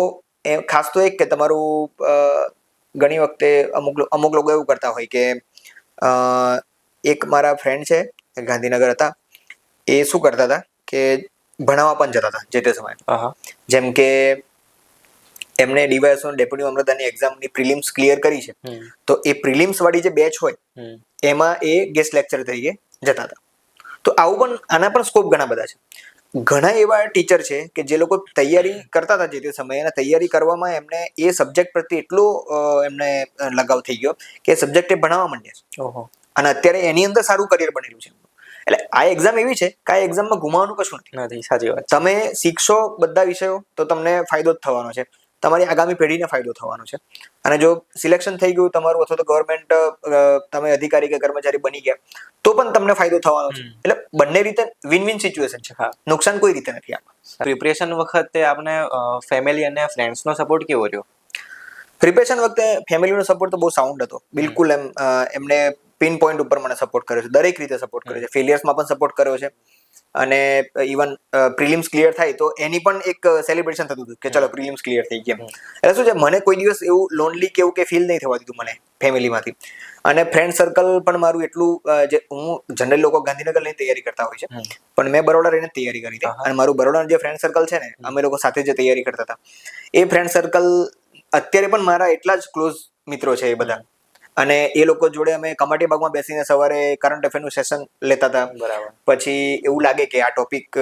ખાસ તો એક કે તમારું ઘણી વખતે અમુક લોકો એવું કરતા હોય કે એક મારા ફ્રેન્ડ છે, ગાંધીનગર હતા, એ શું કરતા હતા કે ભણાવવા પણ જતા હતા જે તે સમયે. જેમ કે એમને ડીવાયએસઓ ડેપ્યુટી મામલતદારની એક્ઝામની પ્રિલિમ્સ ક્લિયર કરી છે, તો એ પ્રિલિમ્સ વાળી જે બેચ હોય એમાં એ ગેસ્ટ લેક્ચર તરીકે જતા હતા. તો આવું પણ આના પણ સ્કોપ ઘણા બધા છે. ઘણા એવા ટીચર છે કે જે લોકો તૈયારી કરતા હતા જે તે સમયે, અને તૈયારી કરવામાં એમને એ સબ્જેક્ટ પ્રત્યે એટલો એમને લગાવ થઈ ગયો કે સબ્જેક્ટ એ ભણાવવા માંડ્યા છે, અને અત્યારે એની અંદર સારું કરિયર બનેલું છે. એટલે આ એક્ઝામ એવી છે કે આ એક્ઝામમાં ગુમાવવાનું કશું નથી. સાચી વાત. તમે શીખશો બધા વિષયો તો તમને ફાયદો જ થવાનો છે, તમારી આગામી પેઢીને ફાયદો થવાનો છે. અને જો સિલેક્શન થઈ ગયું તમારું, અથવા તો ગવર્મેન્ટ તમે અધિકારી કે કર્મચારી બની ગયા તો પણ તમને ફાયદો થવાનો છે. એટલે બંને રીતે વિન વિન સિચ્યુએશન છે, નુકસાન કોઈ રીતે નથી આમાં. પ્રિપરેશન વખતે આપણે ફેમિલી અને ફ્રેન્ડ્સનો સપોર્ટ કેવો રહ્યો? પ્રિપરેશન વખતે ફેમિલીનો સપોર્ટ તો બહુ સાઉન્ડ હતો. બિલકુલ એમને પિન પોઈન્ટ ઉપર મને સપોર્ટ કર્યો છે, દરેક રીતે સપોર્ટ કર્યો છે. ફેલિયર્સમાં પણ સપોર્ટ કર્યો છે, અને ઇવન પ્રિલિમ્સ ક્લિયર થાય તો એની પણ એક સેલિબ્રેશન થતું હતું કે ચલો પ્રિલિમ્સ ક્લિયર થઈ ગયા. એટલે શું છે, મને કોઈ દિવસ એવું લોનલી કે એવું કે ફીલ નહીં થવા દીધું મને ફેમિલીમાંથી. અને ફ્રેન્ડ સર્કલ પણ મારું એટલું, જે હું જનરલ લોકો ગાંધીનગર લઈને તૈયારી કરતા હોય છે, પણ મેં બરોડા રહીને તૈયારી કરી હતી. અને મારું બરોડાનું જે ફ્રેન્ડ સર્કલ છે ને, અમે લોકો સાથે જે તૈયારી કરતા હતા, એ ફ્રેન્ડ સર્કલ અત્યારે પણ મારા એટલા જ ક્લોઝ મિત્રો છે એ બધા. અને એ લોકો જોડે અમે કમાટી બાગમાં બેસીને સવારે કરંટ અફેરનું સેશન લેતા હતા. બરાબર. પછી એવું લાગે કે આ ટોપિક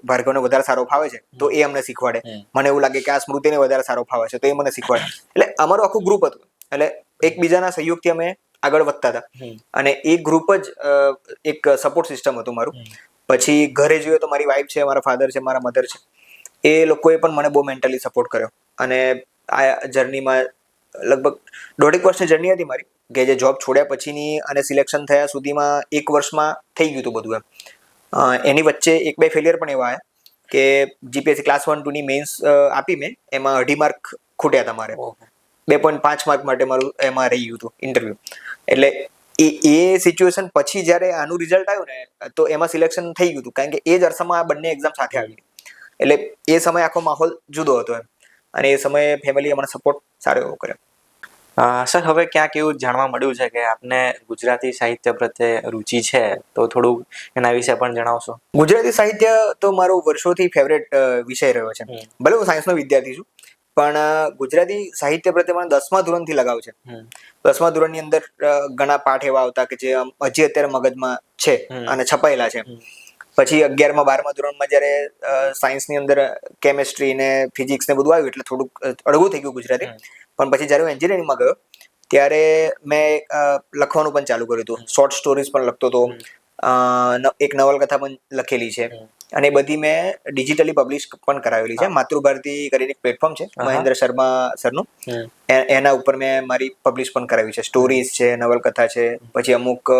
ભાર્ગવને વધારે સારો ફાવે છે તો એ અમને શીખવાડે. મને એવું લાગે કે આ સ્મૃતિને વધારે સારો ફાવે છે તો એ મને શીખવાડે. એટલે અમારું આખું ગ્રુપ હતું. એટલે એકબીજાના સહયોગથી અમે આગળ વધતા હતા. અને એ ગ્રુપ જ એક સપોર્ટ સિસ્ટમ હતું મારું. પછી ઘરે જોઈએ તો મારી વાઈફ છે, મારા ફાધર છે, મારા મધર છે, એ લોકોએ પણ મને બહુ મેન્ટલી સપોર્ટ કર્યો. અને આ જર્નીમાં લગભગ 1.5 વર્ષની જર્ની હતી મારી, કે જે જોબ છોડ્યા પછીની અને સિલેક્શન થયા સુધીમાં 1 વર્ષમાં થઈ ગયું હતું બધું એમ. એની વચ્ચે 1-2 ફેલિયર પણ એવા આવ્યા કે જીપીએસસી ક્લાસ 1-2 ની મેઇન્સ આપી મેં, એમાં 2.5 માર્ક ખૂટ્યા હતા મારે. 2.5 માર્ક માટે મારું એમાં રહી ગયું હતું ઇન્ટરવ્યુ. એટલે એ સિચ્યુએશન પછી જ્યારે આનું રિઝલ્ટ આવ્યું ને તો એમાં સિલેક્શન થઈ ગયું હતું, કારણ કે એ જ અરસામાં આ બંને એક્ઝામ સાથે આવી. એટલે એ સમયે આખો માહોલ જુદો હતો એમ. અને એ સમયે ફેમિલીએ મને સપોર્ટ સારો એવો કર્યો. સર, હવે ક્યાંક એવું જાણવા મળ્યું છે કે આપને ગુજરાતી સાહિત્ય પ્રત્યે રુચિ છે, તો થોડું એના વિશે પણ જણાવશો? ગુજરાતી સાહિત્ય તો મારો વર્ષોથી ફેવરેટ વિષય રહ્યો છે. ભલે હું સાયન્સનો વિદ્યાર્થી છું, પણ ગુજરાતી સાહિત્ય પ્રત્યે મને 10મા ધોરણથી લગાવ છે. 10મા ધોરણની અંદર ઘણા પાઠ એવા આવતા કે જે હજી અત્યારે મગજમાં છે અને છપાયેલા છે. પછી 11મા 12મા ધોરણમાં જ્યારે સાયન્સની અંદર કેમેસ્ટ્રી ને ફિઝિક્સ ને બધું આવ્યું એટલે થોડુંક અળગું થઈ ગયું ગુજરાતી. પણ પછી જ્યારે હું એન્જિનિયરિંગમાં ગયો ત્યારે મેં લખવાનું પણ ચાલુ કર્યું હતું. શોર્ટ સ્ટોરીઝ પણ લખતો હતો, એક નવલકથા પણ લખેલી છે. અને એ બધી મેં ડિજિટલી પબ્લિશ પણ કરાવેલી છે. માતૃભારતી કરીને એક પ્લેટફોર્મ છે મહેન્દ્ર શર્મા સરનું, એના ઉપર મેં મારી પબ્લિશ પણ કરાવી છે. સ્ટોરીઝ છે, નવલકથા છે, પછી અમુક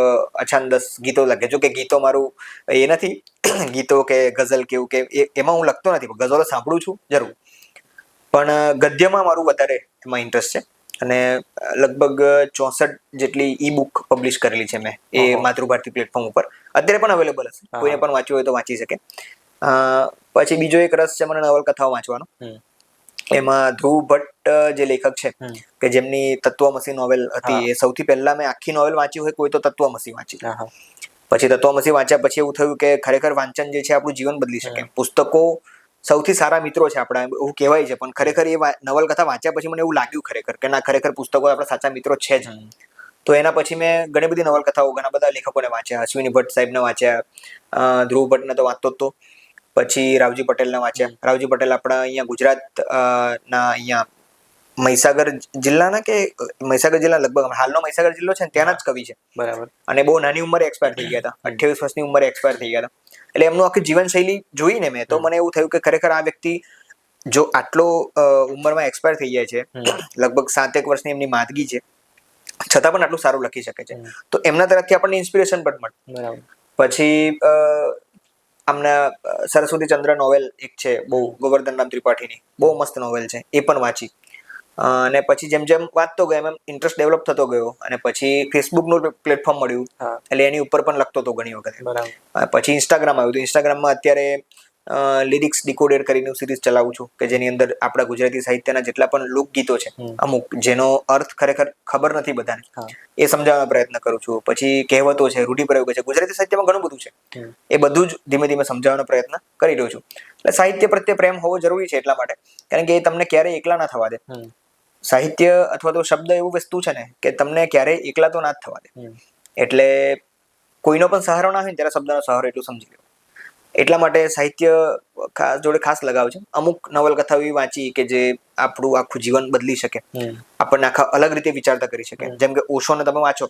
અછાંદસ ગીતો લખે. જો કે ગીતો મારું એ નથી, ગીતો કે ગઝલ કેવું કે એમાં હું લખતો નથી, ગઝલો સાંભળું છું જરૂર, પણ ગદ્યમાં મારું વધારે એમાં ઇન્ટરેસ્ટ છે. અને લગભગ 64 જેટલી ઈ બુક પબ્લિશ કરેલી છે મેં એ માતૃભારતી પ્લેટફોર્મ ઉપર. અત્યારે પણ અવેલેબલ હશે, કોઈને પણ વાંચવું હોય તો વાંચી શકે. પછી બીજો એક રસ છે મને નવલકથાઓ વાંચવાનો. એમાં ધ્રુવ ભટ્ટ જે લેખક છે કે જેમની તત્વમસી નોવેલ હતી, એ સૌથી પહેલા મેં આખી નોવેલ વાંચી હોય કોઈ તો તત્વમસી વાંચી. પછી તત્વમસી વાંચ્યા પછી એવું થયું કે ખરેખર વાંચન જે છે આપણું જીવન બદલી શકે. પુસ્તકો સૌથી સારા મિત્રો છે આપણા, એવું કહેવાય છે. પણ ખરેખર એ નવલકથા વાંચ્યા પછી મને એવું લાગ્યું ખરેખર કે ના, ખરેખર પુસ્તકો આપણા સાચા મિત્રો છે જ. તો એના પછી મેં ઘણી બધી નવલકથાઓ ઘણા બધા લેખકોને વાંચ્યા. અશ્વિની ભટ્ટ સાહેબને વાંચ્યા, ધ્રુવ ભટ્ટને તો વાંચતો જ તો. પછી રાવજી પટેલને વાંચ્યા. રાવજી પટેલ આપણા અહીંયા ગુજરાત ના અહીંયા મહીસાગર જિલ્લાના કે મહીસાગર જિલ્લા લગભગ હાલનો મહીસાગર જિલ્લો છે ને ત્યાંના જ કવિ છે. બરાબર. અને બહુ નાની ઉંમરે એક્સપાયર થઈ ગયા હતા, 28 વર્ષની ઉંમરે એક્સપાયર થઈ ગયા હતા. એટલે એમનું આખી જીવનશૈલી જોઈને મેં તો મને એવું થયું કે ખરેખર આ વ્યક્તિ જો આટલો ઉંમરમાં એક્સપાયર થઈ જાય છે, લગભગ 7 વર્ષની એમની માંદગી છે, છતાં પણ આટલું સારું લખી શકે છે, તો એમના તરફથી આપણને ઇન્સ્પિરેશન પણ મળે. પછી આમના સરસ્વતી ચંદ્ર નોવેલ એક છે બહુ, ગોવર્ધન રામ ત્રિપાઠીની, બહુ મસ્ત નોવેલ છે, એ પણ વાંચી. અને પછી જેમ જેમ વાંચતો ગયો એમ ઇન્ટરેસ્ટ ડેવલપ થતો ગયો. અને પછી ફેસબુકનું પ્લેટફોર્મ મળ્યું એટલે એની ઉપર પણ લખતો હતો ઘણી વખત. પછી ઇન્સ્ટાગ્રામ આવ્યું. તો ઇન્સ્ટાગ્રામમાં અત્યારે લિરિક્સ ડિકોડેડ કરીને સિરીઝ ચલાવું છું કે જેની અંદર આપણા ગુજરાતી સાહિત્યના જેટલા પણ લોકગીતો છે અમુક, જેનો અર્થ ખરેખર ખબર નથી બધાને, એ સમજાવવાનો પ્રયત્ન કરું છું. પછી કહેવતો છે, રૂઢિપ્રયોગો છે, ગુજરાતી સાહિત્યમાં ઘણું બધું છે, એ બધું જ ધીમે ધીમે સમજાવવાનો પ્રયત્ન કરી રહ્યો છું. એટલે સાહિત્ય પ્રત્યે પ્રેમ હોવો જરૂરી છે એટલા માટે, કારણ કે એ તમને ક્યારેય એકલા ના થવા દે. સાહિત્ય અથવા તો શબ્દ એવું વસ્તુ છે ને કે તમને ક્યારેય એકલા તો ના જ થવા દે. એટલે કોઈનો પણ સહારો ના હોય ને ત્યારે શબ્દનો સહારો એટલું સમજી લો. એટલા માટે સાહિત્ય જોડે ખાસ લગાવ છે. અમુક નવલકથાઓ એવી વાંચી કે જે આપણું આખું જીવન બદલી શકે, આપણને આખા અલગ રીતે વિચારતા કરી શકે. જેમ કે ઓશોને તમે વાંચો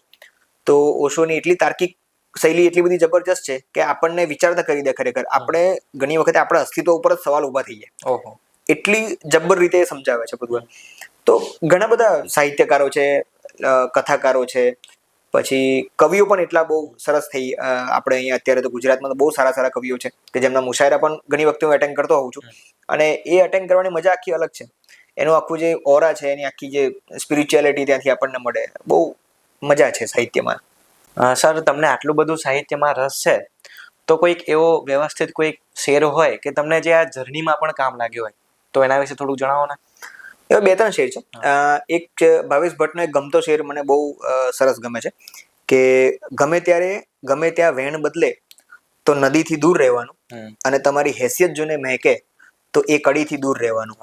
તો ઓશોની એટલી તાર્કિક શૈલી એટલી બધી જબરજસ્ત છે કે આપણને વિચારતા કરી દે. ખરેખર આપણે ઘણી વખતે આપણા અસ્તિત્વ ઉપર જ સવાલ ઉભા થઈ જાય, એટલી જબર રીતે સમજાવે છે બધું. તો ઘણા બધા સાહિત્યકારો છે, કથાકારો છે, પછી કવિઓ પણ એટલા બહુ સરસ થઈ. આપણે અહીંયા અત્યારે તો ગુજરાતમાં તો બહુ સારા સારા કવિઓ છે કે જેમના મુશાયરા પણ ઘણી વખતે હું એટેન્ડ કરતો હોઉં છું. અને એ એટેન્ડ કરવાની મજા આખી અલગ છે. એનું આખું જે ઓરા છે, એની આખી જે સ્પિરિચ્યુઆલિટી ત્યાંથી આપણને મળે, બહુ મજા છે સાહિત્યમાં. સર, તમને આટલું બધું સાહિત્યમાં રસ છે તો કોઈક એવો વ્યવસ્થિત કોઈક શેર હોય કે તમને જે આ જર્નીમાં પણ કામ લાગ્યો હોય, તો એના વિશે થોડુંક જણાવો ને. એવા 2-3 શેર છે. એક છે ભાવેશ ભટ્ટનો એક ગમતો શેર, મને બહુ સરસ ગમે છે કે ગમે ત્યારે ગમે ત્યાં વેણ બદલે તો નદીથી દૂર રહેવાનું, અને તમારી હેસિયત જોઈને મહેકે તો એ કડીથી દૂર રહેવાનું.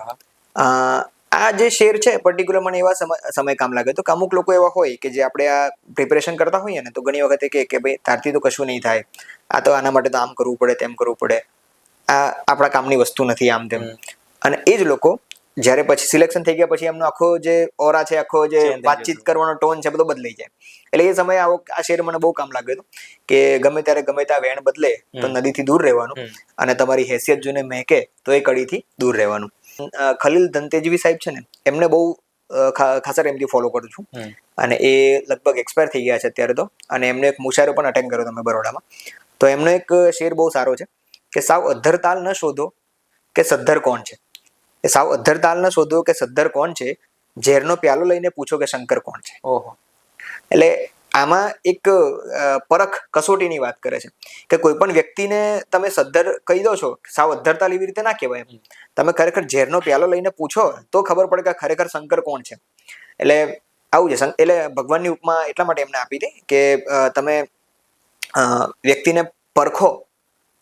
આ જે શેર છે પર્ટિક્યુલર મને એવા સમય કામ લાગે તો કે અમુક લોકો એવા હોય કે જે આપણે આ પ્રિપેરેશન કરતા હોઈએ ને તો ઘણી વખતે કે ભાઈ તારથી તો કશું નહીં થાય, આ તો આના માટે તો આમ કરવું પડે તેમ કરવું પડે, આ આપણા કામની વસ્તુ નથી, આમ તેમ. અને એ જ લોકો જ્યારે પછી સિલેક્શન થઈ ગયા પછી એમનો આખો જે ઓરા છે, આખો જે વાતચીત કરવાનો ટોન છે બધો બદલાઈ જાય. એટલે એ સમયે આ શેર મને બહુ કામ લાગ્યો હતો કે ગમે ત્યારે ગમે ત્યાં વેણ બદલે તો નદીથી દૂર રહેવાનું, અને તમારી હેસિયત જોઈને મહેકે તો એ કડીથી દૂર રહેવાનું. ખલીલ ધનતેજવી સાહેબ છે ને, એમને બહુ ખાસા ટાઈમથી ફોલો કરું છું, અને એ લગભગ એક્સપાયર થઈ ગયા છે અત્યારે તો. અને એમને એક મુશાયરો પણ અટેન્ડ કર્યો તમે બરોડામાં. તો એમનો એક શેર બહુ સારો છે કે સાવ અધ્ધર તાલ ન શોધો કે સદ્ધર કોણ છે. એ સાવ અધ્ધર તાલ ન શોધો કે સદ્ધર કોણ છે, ઝેરનો પ્યાલો લઈને પૂછો કે શંકર કોણ છે. ઓહો. એટલે આમાં એક પરખ કસોટીની વાત કરે છે કે કોઈ પણ વ્યક્તિને તમે સદ્ધર કહી દો છો, સાવ અધ્ધર તાલ એવી રીતે ના કહેવાય. તમે ખરેખર ઝેરનો પ્યાલો લઈને પૂછો તો ખબર પડે કે ખરેખર શંકર કોણ છે. એટલે આવું છે. એટલે ભગવાનની ઉપમા એટલા માટે એમને આપી હતી કે તમે વ્યક્તિને પરખો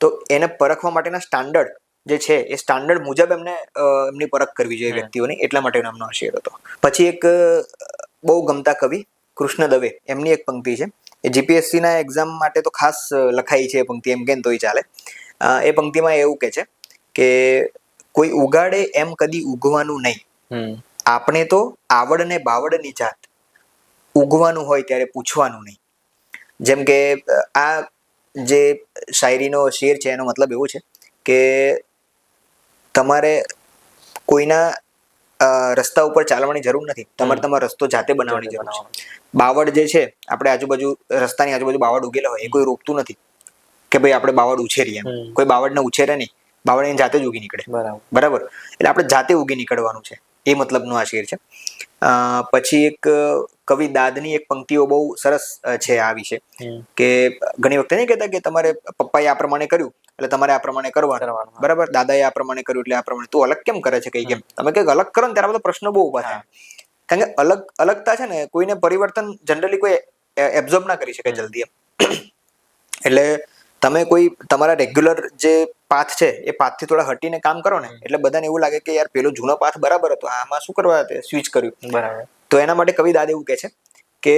તો એને પરખવા માટેના સ્ટાન્ડર્ડ જે છે એ સ્ટાન્ડર્ડ મુજબ એમની પરખ કરવી જોઈએ વ્યક્તિઓની. એટલા માટે નામનો શેર હતો. પછી એક બહુ ગમતા કવિ કૃષ્ણ દવે, એમની એક પંક્તિ છે, એ જીપીએસસી ના એક્ઝામ માટે તો ખાસ લખાઈ છે એ પંક્તિ, એમ કે તોય ચાલે. એ પંક્તિમાં એવું કે છે કે કોઈ ઉગાડે એમ કદી ઉગવાનું નહીં, આપણે તો આવડ ને બાવડની જાત, ઉગવાનું હોય ત્યારે પૂછવાનું નહીં. જેમ કે આ જે શાયરીનો શેર છે એનો મતલબ એવો છે કે તમારે કોઈના રસ્તા ઉપર ચાલવાની જરૂર નથી, તમારે તમારો રસ્તો જાતે બનાવવાની જરૂર છે. બાવળ જે છે, આપણે આજુબાજુ રસ્તાની આજુબાજુ બાવળ ઉગેલા હોય, એ કોઈ રોકતું નથી કે ભાઈ આપણે બાવળ ઉછેરીએ. કોઈ બાવળને ઉછેરે નહીં, બાવળ એની જાતે જ ઉગી નીકળે. બરાબર. એટલે આપણે જાતે ઉગી નીકળવાનું છે, એ મતલબનો આ શેર છે. પછી એક કવિ દાદની એક પંક્તિઓ બહુ સરસ છે આ વિશે કે ઘણી વખતે નહીં કહેતા કે તમારે પપ્પાએ આ પ્રમાણે કર્યું એટલે તમારે આ પ્રમાણે કરવાનું. બરાબર. દાદાએ આ પ્રમાણે કર્યું એટલે આ પ્રમાણે. તું અલગ કેમ કરે છે કઈ કેમ? તમે કંઈક અલગ કરો ને ત્યારે બધા પ્રશ્નો બહુ ઉભા થાય. કારણ કે અલગતા છે ને, કોઈને પરિવર્તન જનરલી કોઈ એબ્ઝોર્બ ના કરી શકે જલ્દી એમ. એટલે તમે કોઈ તમારા રેગ્યુલર જે પાથ છે એ પાથથી થોડા હટીને કામ કરો ને એટલે બધાને એવું લાગે કે યાર પેલો જૂનો પાથ બરાબર હતો, આમાં શું કરવા સ્વિચ કર્યું. બરાબર. તો એના માટે કવિ દાદ એવું કહે છે કે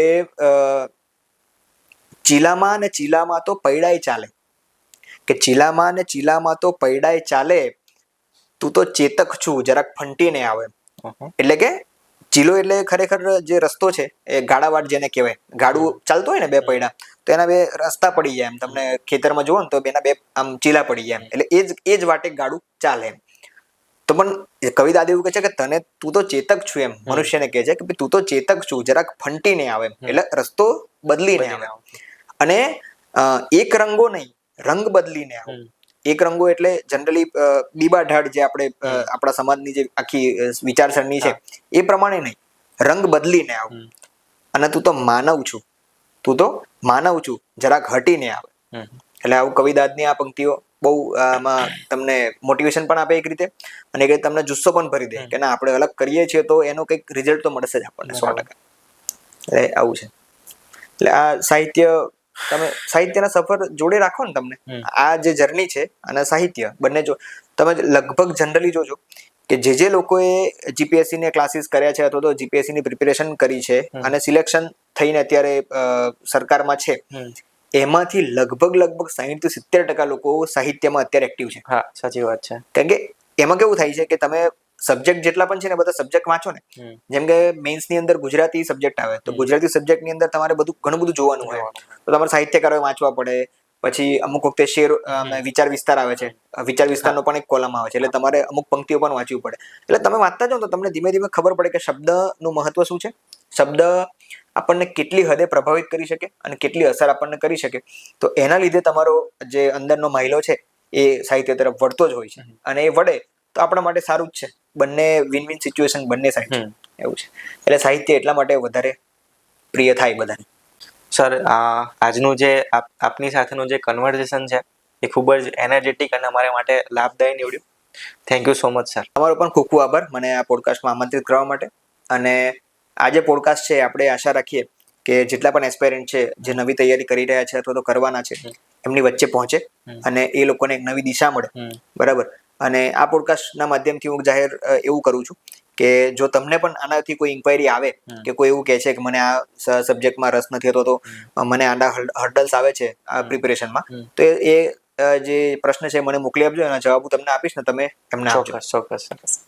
ચીલામાં ને ચીલામાં તો પૈડાય ચાલે, કે ચીલામાં ને ચીલામાં તો પૈડાય ચાલે, તું તો ચેતક છું જરાક ફંટીને આવે. એટલે કે ચીલો એટલે ખરેખર જે રસ્તો છે એ ગાડાવાટ જેને કહેવાય. ગાડું ચાલતું હોય ને બે પૈડા, તો એના બે રસ્તા પડી જાય. એમ તમને ખેતરમાં જુઓ ને તો એના બે આમ ચીલા પડી જાય. એટલે એ જ વાટે ગાડું ચાલે એમ. તો પણ કવિ દાદા એવું કહે છે કે તું તો ચેતક છું એમ, મનુષ્યને કહે છે કે તું તો ચેતક છું જરાક ફંટીને આવે એમ. એટલે રસ્તો બદલીને આવે. અને એક રંગો નહીં, રંગ બદલીને આવે. એક રંગો એટલે જનરલી બીબા ઢાળ જે આપણે આપણા સમાજની જે આખી વિચારસરણી છે એ પ્રમાણે નહીં, રંગ બદલીને આવ. અને તું તો માનવ છું, તું તો માનવ છું જરાક હટીને આવે. એટલે આવું કવિદાદની આ પંક્તિઓ બહુ આમાં તમને મોટિવેશન પણ આપે એક રીતે, અને એક રીતે તમને જુસ્સો પણ ભરી દે કે ના આપણે અલગ કરીએ છીએ તો એનો કંઈક રિઝલ્ટ તો મળશે જ આપણને 100%. એટલે આવું છે. એટલે આ તમે સાહિત્યના સફર જોડે રાખો ને, તમને આ જે જર્ની છે અને સાહિત્ય બંને જો તમે લગભગ જનરલી જોજો કે જે લોકોએ જીપીએસસી ને ક્લાસીસ કર્યા છે અથવા તો જીપીએસસી ની પ્રિપેરેશન કરી છે અને સિલેક્શન થઈને અત્યારે સરકારમાં છે, એમાંથી લગભગ 60-70% લોકો સાહિત્યમાં અત્યારે એક્ટિવ છે. હા, સાચી વાત છે. કારણ કે એમાં કેવું થાય છે કે તમે સબ્જેક્ટ જેટલા પણ છે ને બધા સબ્જેક્ટ વાંચો ને, જેમ કે મેઇન્સ ની અંદર ગુજરાતી સબ્જેક્ટ આવે તો ગુજરાતી સબ્જેક્ટ ની અંદર તમારે ઘણું બધું જોવાનું હોય, તો તમારે સાહિત્યકારો વાંચવા પડે. પછી અમુક વખતે શેર વિચાર વિસ્તાર આવે છે, વિચાર વિસ્તારનો પણ એક કોલમ આવે છે, એટલે તમારે અમુક પંક્તિઓ પણ વાંચવી પડે. એટલે તમે વાંચતા જાઓ તો તમને ધીમે ધીમે ખબર પડે કે શબ્દનું મહત્વ શું છે, શબ્દ આપણને કેટલી હદે પ્રભાવિત કરી શકે અને કેટલી અસર આપણને કરી શકે. તો એના લીધે તમારો જે અંદરનો માયલો છે એ સાહિત્ય તરફ વળતો જ હોય છે, અને એ વળે તો આપણા માટે સારું જ છે. બંને વિન વિન સિચ્યુએશન બંને સાઈડ છે એવું છે. એટલે સાહિત્ય એટલા માટે વધારે પ્રિય થાય બધાને. સર, આજનું જે આપની સાથેનું જે કન્વર્ઝેશન છે એ ખૂબ જ એનર્જેટિક અને અમારા માટે લાભદાયી નીવડ્યું. Thank you so much sir. તમારો પણ ખૂબ ખૂબ આભાર મને આ પોડકાસ્ટમાં આમંત્રિત કરવા માટે. અને આ જે પોડકાસ્ટ છે આપણે આશા રાખીએ કે જેટલા પણ એસ્પાયરન્ટ છે જે નવી તૈયારી કરી રહ્યા છે અથવા તો કરવાના છે એમની વચ્ચે પહોંચે અને એ લોકોને એક નવી દિશા મળે. બરાબર. અને આ પોડકાસ્ટના માધ્યમથી હું જાહેર એવું કરું છું કે જો તમને પણ આનાથી કોઈ ઇન્ક્વાયરી આવે કે કોઈ એવું કહે છે કે મને આ સબ્જેક્ટમાં રસ નથી હતો, તો મને આના હર્ડલ્સ આવે છે આ પ્રિપેરેશનમાં, તો એ જે પ્રશ્ન છે મને મોકલી આપજો, એના જવાબ હું તમને આપીશ ને તમે એમને આપજો. ચોક્કસ.